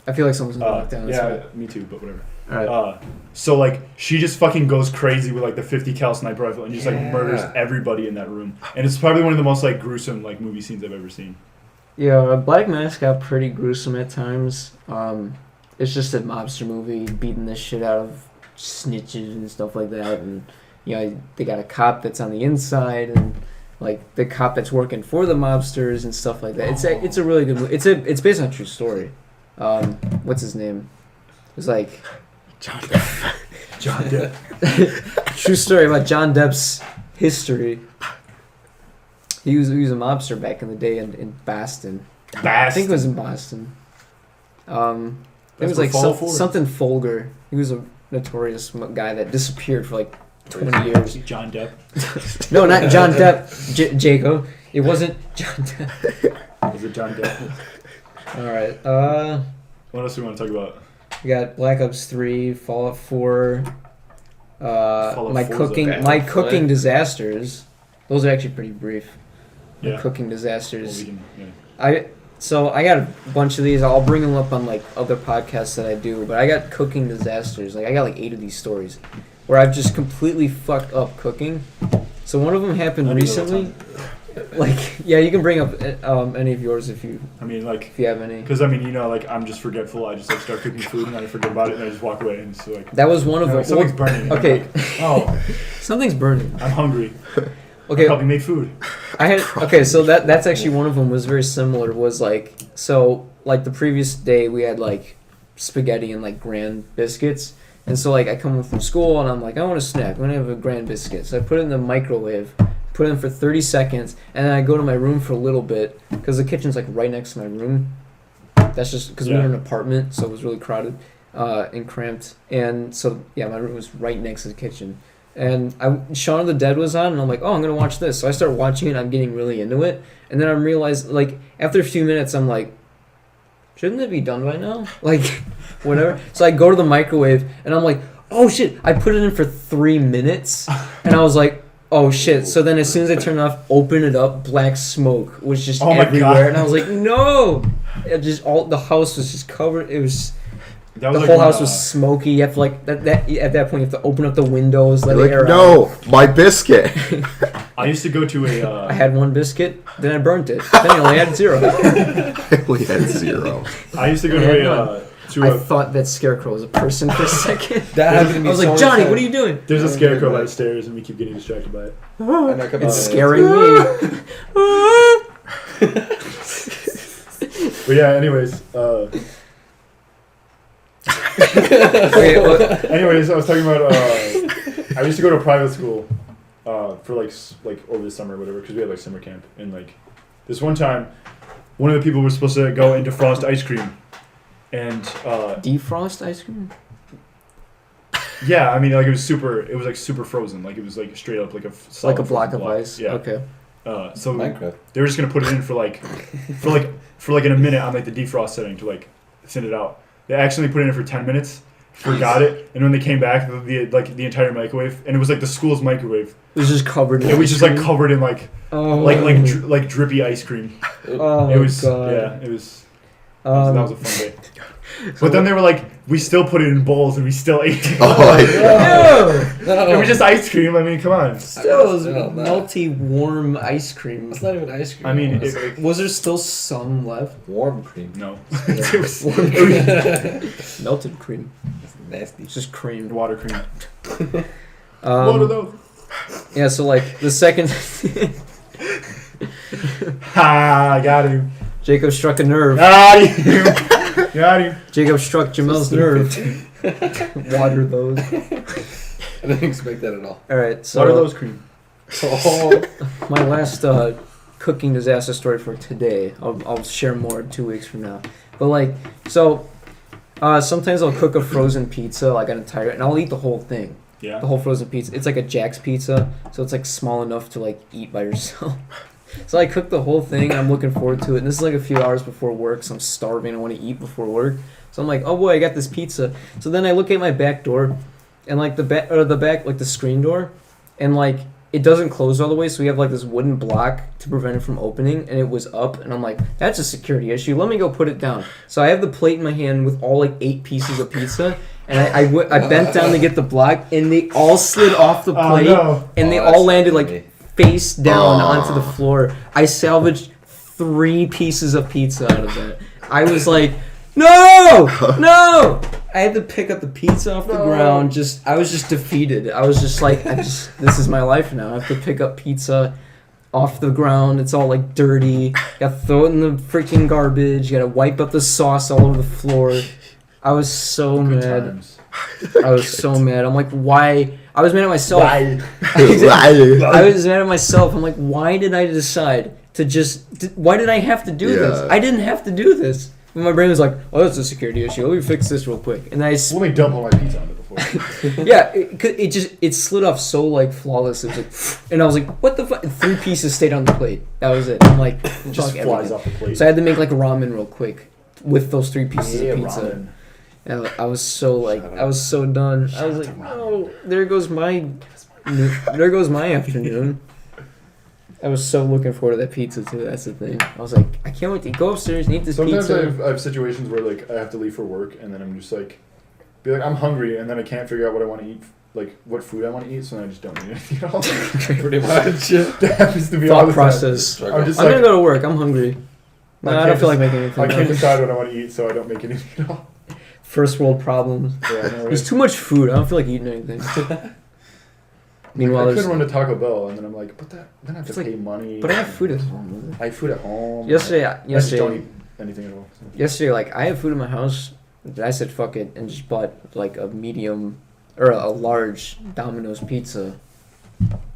I feel like someone's gonna walk down. Yeah, me too, but whatever. Alright. So like she just fucking goes crazy with like the 50 cal sniper rifle and just like Yeah. murders everybody in that room. And it's probably one of the most like gruesome like movie scenes I've ever seen. Yeah, Black Mass got pretty gruesome at times. It's just a mobster movie beating the shit out of snitches and stuff like that, and you know they got a cop that's on the inside, and like the cop that's working for the mobsters and stuff like that. It's a really good movie. It's based on a true story. What's his name? It's like John Depp. John Depp. True story about John Depp's history. He was a mobster back in the day in Boston. I think it was in Boston. It was like something Folger. He was a notorious guy that disappeared for like 20 years. John Depp. No, not John Depp. Jacob. It wasn't John Depp. Was it John Depp? All right. What else do we want to talk about? We got Black Ops 3, Fallout 4. Fallout My 4 's cooking, okay. my cooking disasters. Those are actually pretty brief. My Yeah. cooking Well, disasters. we can, yeah. I got a bunch of these. I'll bring them up on like other podcasts that I do. But I got cooking disasters. Like I got like 8 of these stories where I've just completely fucked up cooking. So one of them happened I do that all the recently. Like yeah, you can bring up any of yours if you I mean, like, have any. because I mean, you know, like I'm just forgetful. I just like start cooking food and then I forget about it and I just walk away and it's like That was one of them. something's burning. Okay, Oh, something's burning. I'm hungry. Okay, Help me make food. I had okay, so that's actually one of them was very similar. Was like so like the previous day we had like spaghetti and like Grand biscuits, and so like I come home from school and I'm like I want a snack. I'm gonna have a Grand biscuit. So I put it in the microwave, put it in for 30 seconds, and then I go to my room for a little bit because the kitchen's like right next to my room. That's just because we were in an apartment, so it was really crowded and cramped, and so yeah, my room was right next to the kitchen. And Shaun of the Dead was on, and I'm like, oh, I'm gonna watch this. So I start watching it. I'm getting really into it, and then I realize, like, after a few minutes, I'm like, shouldn't it be done by now? Like, whatever. So I go to the microwave, and I'm like, oh shit! I put it in for 3 minutes, and I was like, oh shit! So then, as soon as I turn it off, open it up, black smoke was just everywhere, God. and I was like, no! It just the house was just covered. It was. That The was whole like house was smoky. You have to like that at that point you have to open up the windows, let You're the air like, out. no, my biscuit. I used to go to a. I had one biscuit, then I burnt it. Then I only had 0. I only had 0. I used to go I to had a. I thought that scarecrow was a person for a second. That happened to me I was so like, many Johnny, times. what are you doing? There's a scarecrow downstairs, and we keep getting distracted by it. And I kept It's on- scaring me. But yeah, anyways. Wait, what? Anyways, I was talking about. I used to go to a private school for like over the summer or whatever, because we had like summer camp, and like this one time, one of the people was supposed to go and defrost ice cream, and Defrost ice cream? yeah, I mean like it was like super frozen, like it was like straight up like a solid Like a block frozen of ice? Yeah. Okay. So Minecraft. they were just gonna put it in for like in a minute on like the defrost setting to like send it out. They actually put it in for 10 minutes, forgot it, and when they came back, the entire microwave, and it was like the school's microwave. It was just covered in It was ice just like cream. covered in like like drippy ice cream. Oh It was God. yeah, it was. That was a fun day. But then they were like, we still put it in bowls and we still ate it. Oh, like, No! It was just ice cream. I mean, come on. Still, it was Still, no. melty, warm ice cream. It's not even ice cream. I mean, it's it- like Was there still some left? warm cream. No, Yeah. it was Melted cream. It's nasty. It's just cream. water cream. What are those? Yeah, so like the second Ha! I got him. Jacob struck a nerve. Got him. Got him. Jacob struck Jimel's nerve. Water those. I didn't expect that at all. All right, so What are those cream? Oh, my last cooking disaster story for today. I'll share more 2 weeks from now. But like, so sometimes I'll cook a frozen pizza like on a tire, and I'll eat the whole thing. Yeah. The whole frozen pizza. It's like a Jack's pizza, so it's like small enough to like eat by yourself. So I cooked the whole thing. I'm looking forward to it. And this is like a few hours before work, so I'm starving. I want to eat before work. So I'm like, oh boy, I got this pizza. So then I look at my back door, and like the back, like the screen door, and like it doesn't close all the way. So we have like this wooden block to prevent it from opening, and it was up. And I'm like, that's a security issue. Let me go put it down. So I have the plate in my hand with all like 8 pieces of pizza. And I bent down to get the block, and they all slid off the Oh, plate, no. and they Oh, all that's landed funny. like face down Oh. onto the floor. I salvaged 3 pieces of pizza out of that. I was like, no! I had to pick up the pizza off the ground. I was just defeated. I was just like, this is my life now. I have to pick up pizza off the ground. It's all like dirty. Got to throw it in the freaking garbage. You got to wipe up the sauce all over the floor. I was so Good mad. times. I was so mad. I'm like, why? I was mad at myself. Why? I was mad at myself. I'm like, why did I decide to why did I have to do this? I didn't have to do this. And my brain was like, oh, that's a security issue. Let me fix this real quick. And Let me dump all my pizza on it before. yeah, it slid off so like flawless. It was like, and I was like, what the fuck? 3 pieces stayed on the plate. That was it. I'm like, It just fuck flies everything. off the plate. So I had to make like ramen real quick with those 3 pieces of pizza. Ramen. And I was so like, I was so done. I was like, no, there goes my afternoon. I was so looking forward to that pizza too. That's the thing. I was like, I can't wait to go upstairs and eat this Sometimes pizza. I have situations where like I have to leave for work and then I'm just like, I'm hungry and then I can't figure out what I want to eat, like what food I want to eat, so then I just don't eat anything at all. Pretty much. That happens to be Thought all the process. time. I'm just I'm like, gonna go to work. I'm hungry. No, I don't feel like making anything. I can't decide what I want to eat, so I don't make anything at all. First world problems. Yeah, I know, right? There's too much food. I don't feel like eating anything. Meanwhile, I there's. could run to Taco Bell and then I'm like, but then I have to It's like- pay money. But I have food at home. I have food at home. Yesterday, I just don't yesterday, eat anything at all. So. yesterday, like I have food in my house. I said fuck it and just bought like a medium or a large Domino's pizza,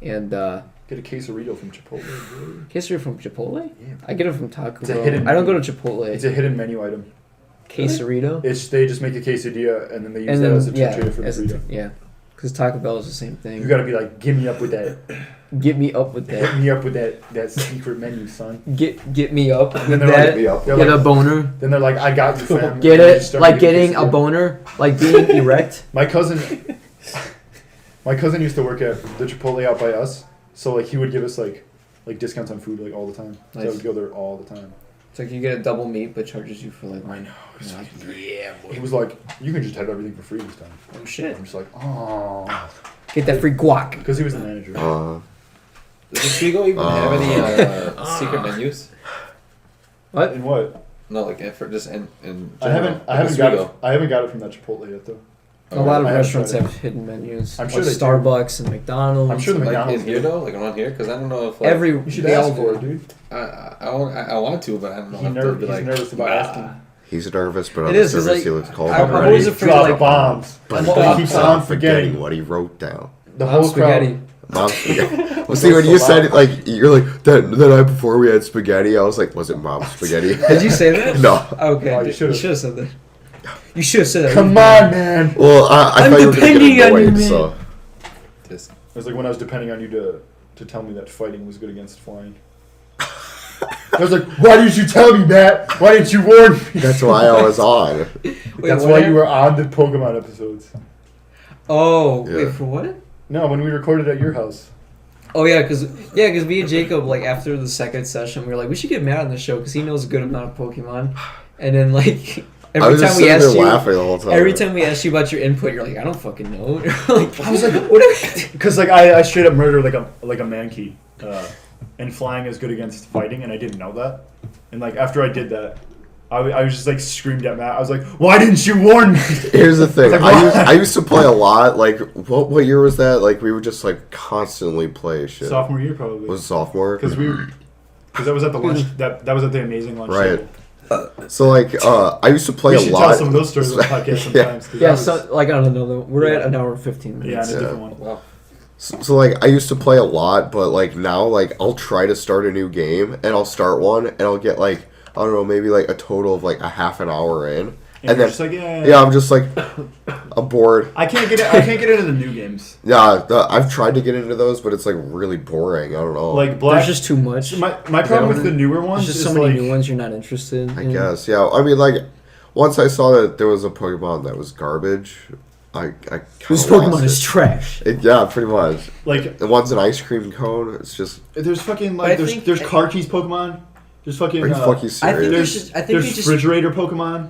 and Get a quesarito from Chipotle. Bro. quesadilla from Chipotle. Yeah, I get it from Taco It's a Bell. hidden I don't go menu. to Chipotle. It's a hidden menu item. Quesarito. They just make a quesadilla and then they use And that then as a tortilla for the as a- burrito. yeah, because Taco Bell is the same thing. You gotta be like, give me up with that. Get me up with Hit that. me up with that secret menu, son. Get me up with then they're that. like, me up. They're Get a like- boner. Then they're like, I got you, fam. Get And they it? just start Like making getting a quesadilla. boner? Like being erect? My cousin used to work at the Chipotle out by us, so like he would give us like discounts on food like all the time. So I Nice. would go there all the time. It's like you get a double meat, but charges you for like. I know. Yeah, He was like, you can just have everything for free this time. Oh shit! I'm just like, oh, Get that free guac. because he was the manager. Does Spiegel even have any secret menus? What? And what? No, like for just in I haven't got it. I haven't got it from that Chipotle yet though. A lot of I haven't restaurants tried it. have hidden menus. I'm like sure they do. Starbucks and McDonald's. I'm sure the Like McDonald's in here though, like around here, because I don't know if like, every You should they ask all for do. it, dude. I want to, but I don't know. He's if they'll be nervous about asking. He's nervous, but It on is, the 'cause, surface like, he looks cold. I'm Ready? always afraid, Drop like- bombs. But He Bob's keeps not on forgetting forgetting. what he wrote down. The Mom's whole crowd. spaghetti. Mom's spaghetti. Well, see, when you said it, like, you're like, the night before we had spaghetti, I was like, was it mom's spaghetti? Did you say that? No. Okay. Oh, you you should've. should have said that. You should have said that. Come on, man. Well, I I'm thought you were going to depending get on you, annoyed, man. so. Just It was like when I was depending on you to tell me that fighting was good against flying. I was like, why didn't you tell me, Matt? Why didn't you warn me? That's why I was on. Wait, That's what why you happened? were on the Pokemon episodes. Oh, Yeah. wait, for what? No, when we recorded at your house. Oh yeah, because me and Jacob, like after the second session, we were like, we should get Matt on the show because he knows a good amount of Pokemon. And then like I every was just time we sitting asked there you, laughing the whole time. every time we asked you about your input, you're like, I don't fucking know. Like, I was like, what? Because like I straight up murdered like a Mankey, and flying is good against fighting, and I didn't know that. And like after I did that, I was just like screamed at Matt. I was like, why didn't you warn me? Here's the thing. Like, I used to play a lot. Like, what year was that? Like, we would just, like, constantly play shit. Sophomore year probably. Was it sophomore? Because that was at the lunch. That was at the amazing lunch. Right. table. So, like, I used to play We a should lot. tell some of those stories on the podcast sometimes. 'cause Yeah, that was- so like I don't know. We're Yeah. at an hour and 15 yeah, minutes. it's a Yeah. different one. wow. So, like, I used to play a lot, but, like, now, like, I'll try to start a new game, and I'll start one, and I'll get, like, I don't know, maybe, like, a total of, like, a half an hour in. And And you're then, just like, yeah, I'm just, like, I'm bored. I can't get into the new games. Yeah, I've tried to get into those, but it's, like, really boring. I don't know. Like There's Black. just too much. my problem with the newer ones There's just is so many like new ones you're not interested in. I guess, yeah. I mean, like, once I saw that there was a Pokemon that was garbage, I kind This of Pokemon is trash. Yeah, pretty much. like The one's an ice cream cone. It's just, there's fucking But I like think- there's car keys Pokemon. There's fucking are you fucking I think serious? there's there's you just. refrigerator Pokemon.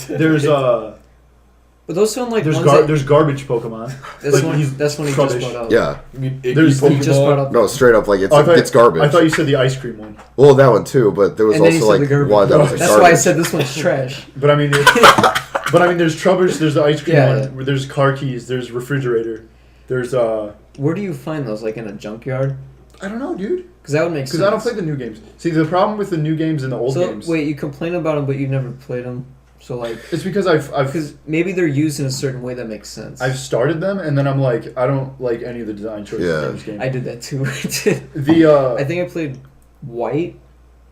There's But those sound like there's ones that, there's garbage Pokemon. that's like, one. he's That's one he just rubbish. brought up. Yeah. There's He just brought up. No, straight up, like, it's, Oh, I thought- it's garbage. I thought you said the ice cream one, Well, that one too, but there was And then he also, said the like, garbage. one that was, like, That's garbage. why I said this one's trash. but I mean, there's Trubbers. There's the ice cream Yeah, one. yeah. Where there's car keys. There's refrigerator. There's Where do you find those? Like in a junkyard? I don't know, dude. Because that would make sense. Because I don't play the new games. See, the problem with the new games and the old So games. wait, you complain about them, but you never played them. So like, It's because I've because maybe they're used in a certain way that makes sense. I've started them and then I'm like, I don't like any of the design choices Yeah. in this game. I did that too. I think I played white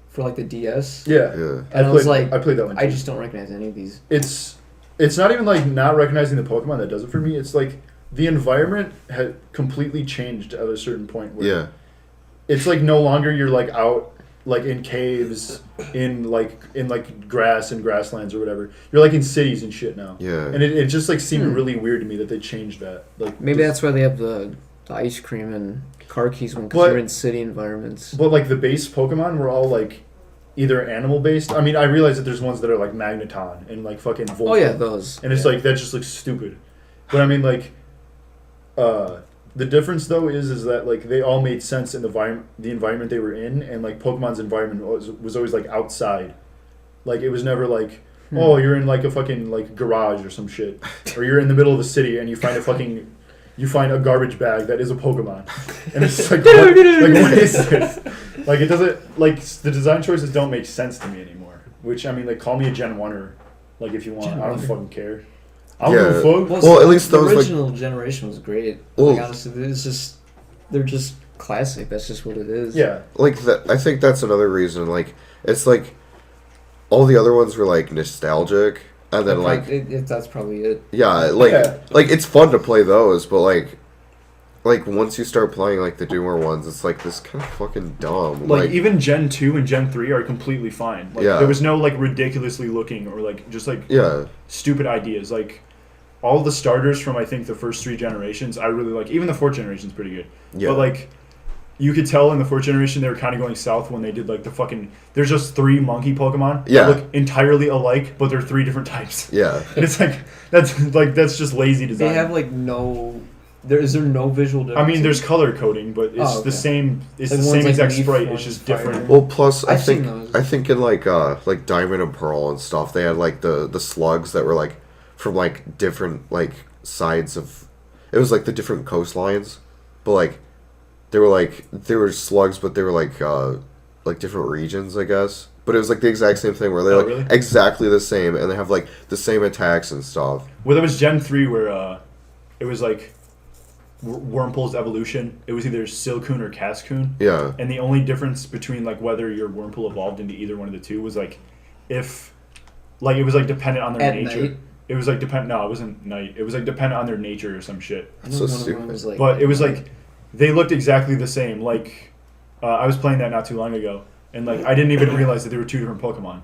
for like the DS. Yeah. Yeah. And I was like, I played that one too. I just don't recognize any of these. It's not even like not recognizing the Pokemon that does it for me. It's like the environment had completely changed at a certain point. Where Yeah. It's like no longer you're like out like in caves in grass and grasslands or whatever. You're like in cities and shit now. Yeah. And it just like seemed really weird to me that they changed that. Like Maybe that's why they have the ice cream and car keys when But- you're in city environments. But like the base Pokemon were all like either animal based. I mean, I realize that there's ones that are like Magneton and like fucking Voltorb. Oh yeah, those. And it's like that just looks stupid. But I mean like the difference though is that like they all made sense in the environment they were in, and like Pokemon's environment was always like outside. Like it was never like, oh, you're in like a fucking like garage or some shit, or you're in the middle of the city and you find a garbage bag that is a Pokemon, and it's just like what is this? Like it doesn't like the design choices don't make sense to me anymore. Which I mean like call me a Gen 1er, like if you want, I don't fucking care. I don't give a fuck. Well, at least the those, like- original generation was great. Well- Like honestly, they're just classic. That's just what it is. Yeah. Like I think that's another reason. Like it's like all the other ones were like nostalgic, and then like that's probably it. yeah, like it's fun to play those, but like once you start playing like the newer ones, it's like this kind of fucking dumb. Like even Gen 2 and Gen 3 are completely fine. Like Yeah. there was no like ridiculously looking or like just like yeah, stupid ideas. Like all the starters from I think the first 3 generations I really like. Even the 4th generation's pretty good. yeah, But like you could tell in the 4th generation they were kind of going south when they did like the fucking there's just 3 monkey Pokemon Yeah. that look entirely alike, but they're 3 different types. yeah. And it's like that's just lazy design. They have like no. Is there no visual difference? I mean, there's color coding, but it's Oh, okay. the same. It's Like the one's same like exact leaf, sprite. one's It's just fire. different. Well, plus I've seen those. I think in like Diamond and Pearl and stuff, they had like the slugs that were like from like different like sides of. It was like the different coastlines, but like they were slugs, but they were like different regions, I guess. But it was like the exact same thing where they're like really? exactly the same, and they have like the same attacks and stuff. Well, there was Gen 3 where it was like Wurmple's evolution. It was either Silcoon or Cascoon. Yeah, And the only difference between like whether your Wurmple evolved into either one of the two was like if like it was like dependent on their At nature. night? It was like no, it wasn't night. It was like dependent on their nature or some shit. I know so one of them stupid. was like, But it was like they looked exactly the same. Like I was playing that not too long ago, and like I didn't even realize that there were 2 different Pokemon.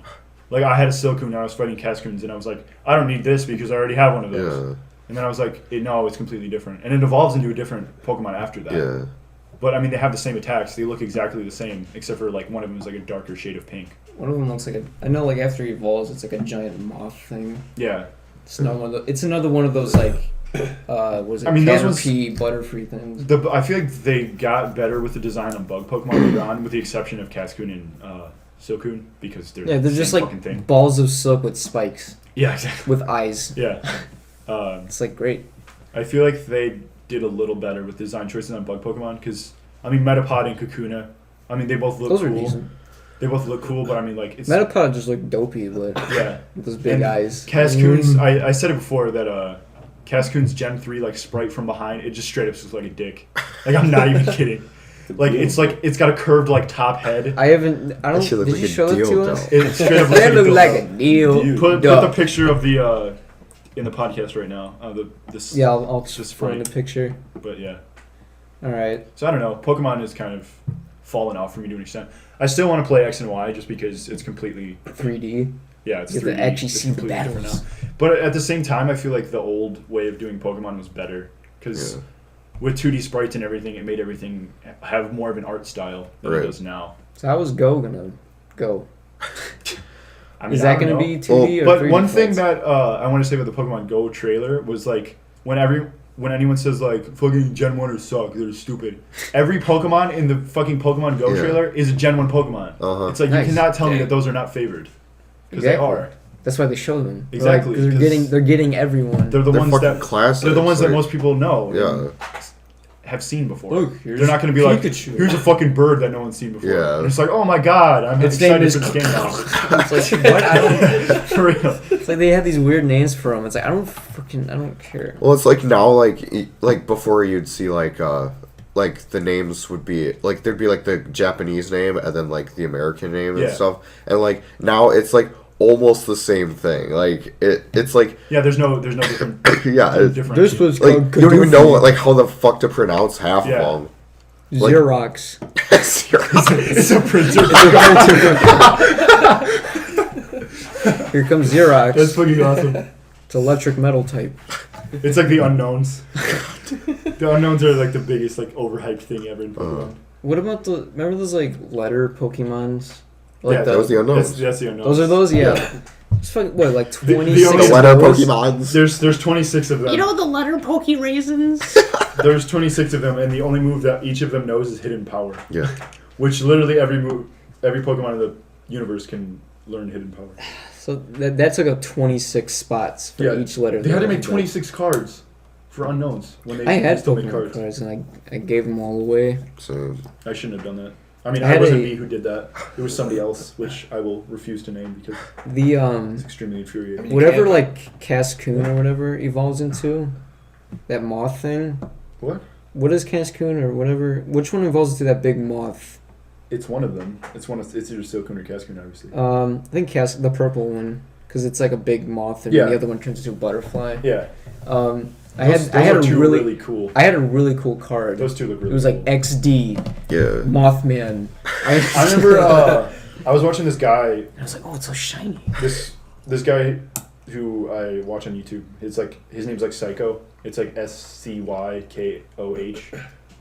Like I had a Silcoon and I was fighting Cascoons, and I was like, I don't need this because I already have one of those. yeah, And then I was like, no, it's completely different, and it evolves into a different Pokemon after that. yeah. But I mean, they have the same attacks. They look exactly the same, except for like one of them is like a darker shade of pink. one of them looks like I know like after he evolves, it's like a giant moth thing. Yeah. It's not one of it's another one of those like, was it I mean, those ones- Caterpie, Butterfree things. I feel like they got better with the design on bug Pokemon later on, with the exception of Cascoon and Silcoon, because they're Yeah, they're the just same like fucking thing. balls of silk with spikes, Yeah, exactly. with eyes. Yeah. It's like great. I feel like they did a little better with design choices on bug Pokemon, because I mean Metapod and Kakuna, I mean they both look Those cool. are decent. They both look cool, but I mean like it's Metapod just looked dopey, but yeah. with those big And eyes. Cascoon's I said it before that Cascoon's Gen 3 like sprite from behind, it just straight up looks like a dick. Like I'm not even kidding. Like it's got a curved like top head. I don't. That shit looks Did like you a show it to dildo. us? It straight up That looked dildo. like a deal. Put Duh. the picture of the in the podcast right now. This Yeah, I'll just find funny. the picture. But yeah. All right. So I don't know. Pokemon is kind of fallen off for me to an extent. I still want to play X and Y just because it's completely 3D. yeah. It's You have to 3D. actually It's see the completely different battles. now. But at the same time, I feel like the old way of doing Pokemon was better because Yeah. with 2D sprites and everything, it made everything have more of an art style than it Right. does now. So how is Go gonna go? I mean, Is I that don't gonna know. be 2D or But 3D one thing fights? that I want to say about the Pokemon Go trailer was like when anyone says like fucking Gen 1ers suck, they're stupid. Every Pokemon in the fucking Pokemon Go Yeah. trailer is a Gen 1 Pokemon. Uh-huh. It's like Nice. you cannot tell me Yeah. that those are not favored. Because Exactly. they are. That's why they show them. Exactly, Because because they're getting everyone. They're the They're ones fucking that classics. they're the ones that like- most people know. Yeah. have seen before. Look, here's They're not going to be like, Pikachu. here's a fucking bird that no one's seen before. Yeah. And it's like, oh my god, I'm Its name excited is for this game now. It's like, what? I don't. For real. It's like they have these weird names for them. It's like I don't care. Well, it's like now, like before you'd see like the names would be like there'd be like the Japanese name and then like the American name and Yeah. stuff, and like now it's like almost the same thing. Like it's like Yeah, there's no different. yeah, different This was like called you don't even know Kadoofi. like how the fuck to pronounce half Yeah. of them. Like- Xerox. It's a printer. Here comes Xerox. That's fucking awesome. It's electric metal type. It's like the unknowns. The unknowns are like the biggest like overhyped thing ever in Pokemon. What about remember those like letter Pokemons? Like Yeah, That was the unknowns. That's the unknowns. those are those, yeah. It's fucking what, like The 26 only- The letter of those? Pokemons. There's 26 of them. You know the letter Poke Raisins? There's 26 of them, and the only move that each of them knows is Hidden Power, Yeah. which literally every Pokemon in the universe can learn Hidden Power. So that took up 26 spots for Yeah, each letter. They had to that make I did. 26 cards for unknowns when they I had still made Pokemon cards and I gave them all away. So I shouldn't have done that. I mean, I I had wasn't a- me who did that. It was somebody else, which I will refuse to name because The it's extremely infuriating. You whatever can't- like Cascoon or whatever evolves into, that moth thing. What? What is Cascoon or whatever? Which one evolves into that big moth? It's one of them. It's either Silcoon or Cascoon, obviously. I think the purple one, because it's like a big moth, and Yeah. the other one turns into a butterfly. Yeah. I had are a two really cool. I had a really cool card. Those two look really It was like cool. XD yeah. Mothman. I remember I was watching this guy, I was like, oh, it's so shiny. this guy who I watch on YouTube. His name's like Psycho. It's like SCYKOH,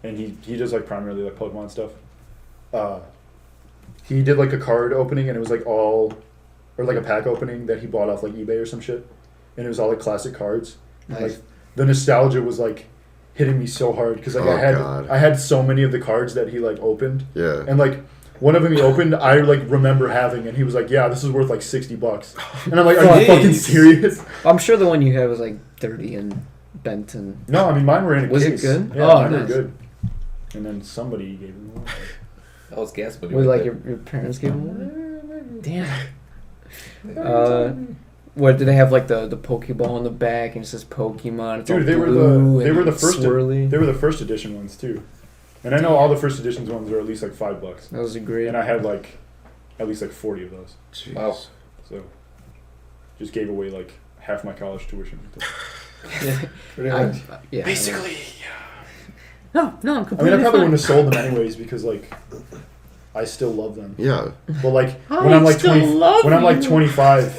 and he does like primarily like Pokemon stuff. He did like a card opening, and it was like or like a pack opening that he bought off like eBay or some shit, and it was all like classic cards. Nice. Like the nostalgia was like hitting me so hard because like Oh, God. I had so many of the cards that he like opened. Yeah. And like one of them he opened, I like remember having, and he was like, "Yeah, this is worth like $60." And I'm like, "Are you fucking serious?" I'm sure the one you have was like 30 and bent and. No, I mean mine were in a Was it case. good? Yeah, Oh, mine were nice. good. And then somebody gave them away. That was gas money. Was right like there. your parents gave them one? Damn. What do they have like the Pokeball on the back and it says Pokemon? It's Dude, all they were blue the and first swirly. they were the first edition ones too. And I know all the first editions ones are at least like $5. That was a great. And I had like at least like 40 of those. Jeez. Wow. So just gave away like half my college tuition. Pretty I- much. yeah, Basically. No, I'm I mean, completely I probably fine. wouldn't have sold them anyways because like I still love them. Yeah. But like when I'm like 20, when I'm like 25,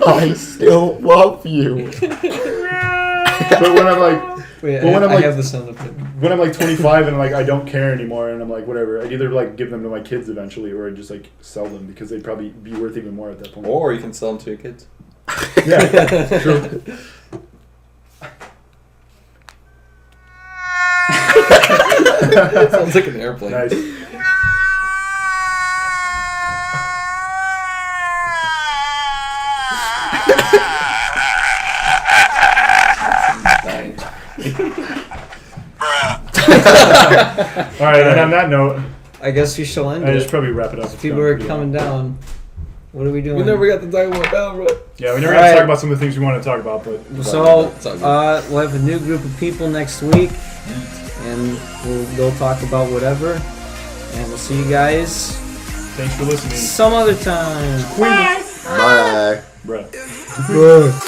I still love you. but when I'm like Wait, But when I'm I like- have the sound effect. when I'm like 25 and like I don't care anymore and I'm like whatever, I'd either like give them to my kids eventually or I'd just like sell them because they'd probably be worth even more at that point. Or you can sell them to your kids. Yeah, true. Sounds like an airplane. Nice. Dying. All right, and on that note, I guess we shall end I it. just probably wrap it up. It's People gone are pretty coming long. down. What are we doing? We never got to talk about Battle Royale. Yeah, we never All got to right. talk about some of the things we want to talk about, but So, It's all good. we'll have a new group of people next week, and they'll talk about whatever. And we'll see you guys thanks for listening. some other time. Bye. Bruh.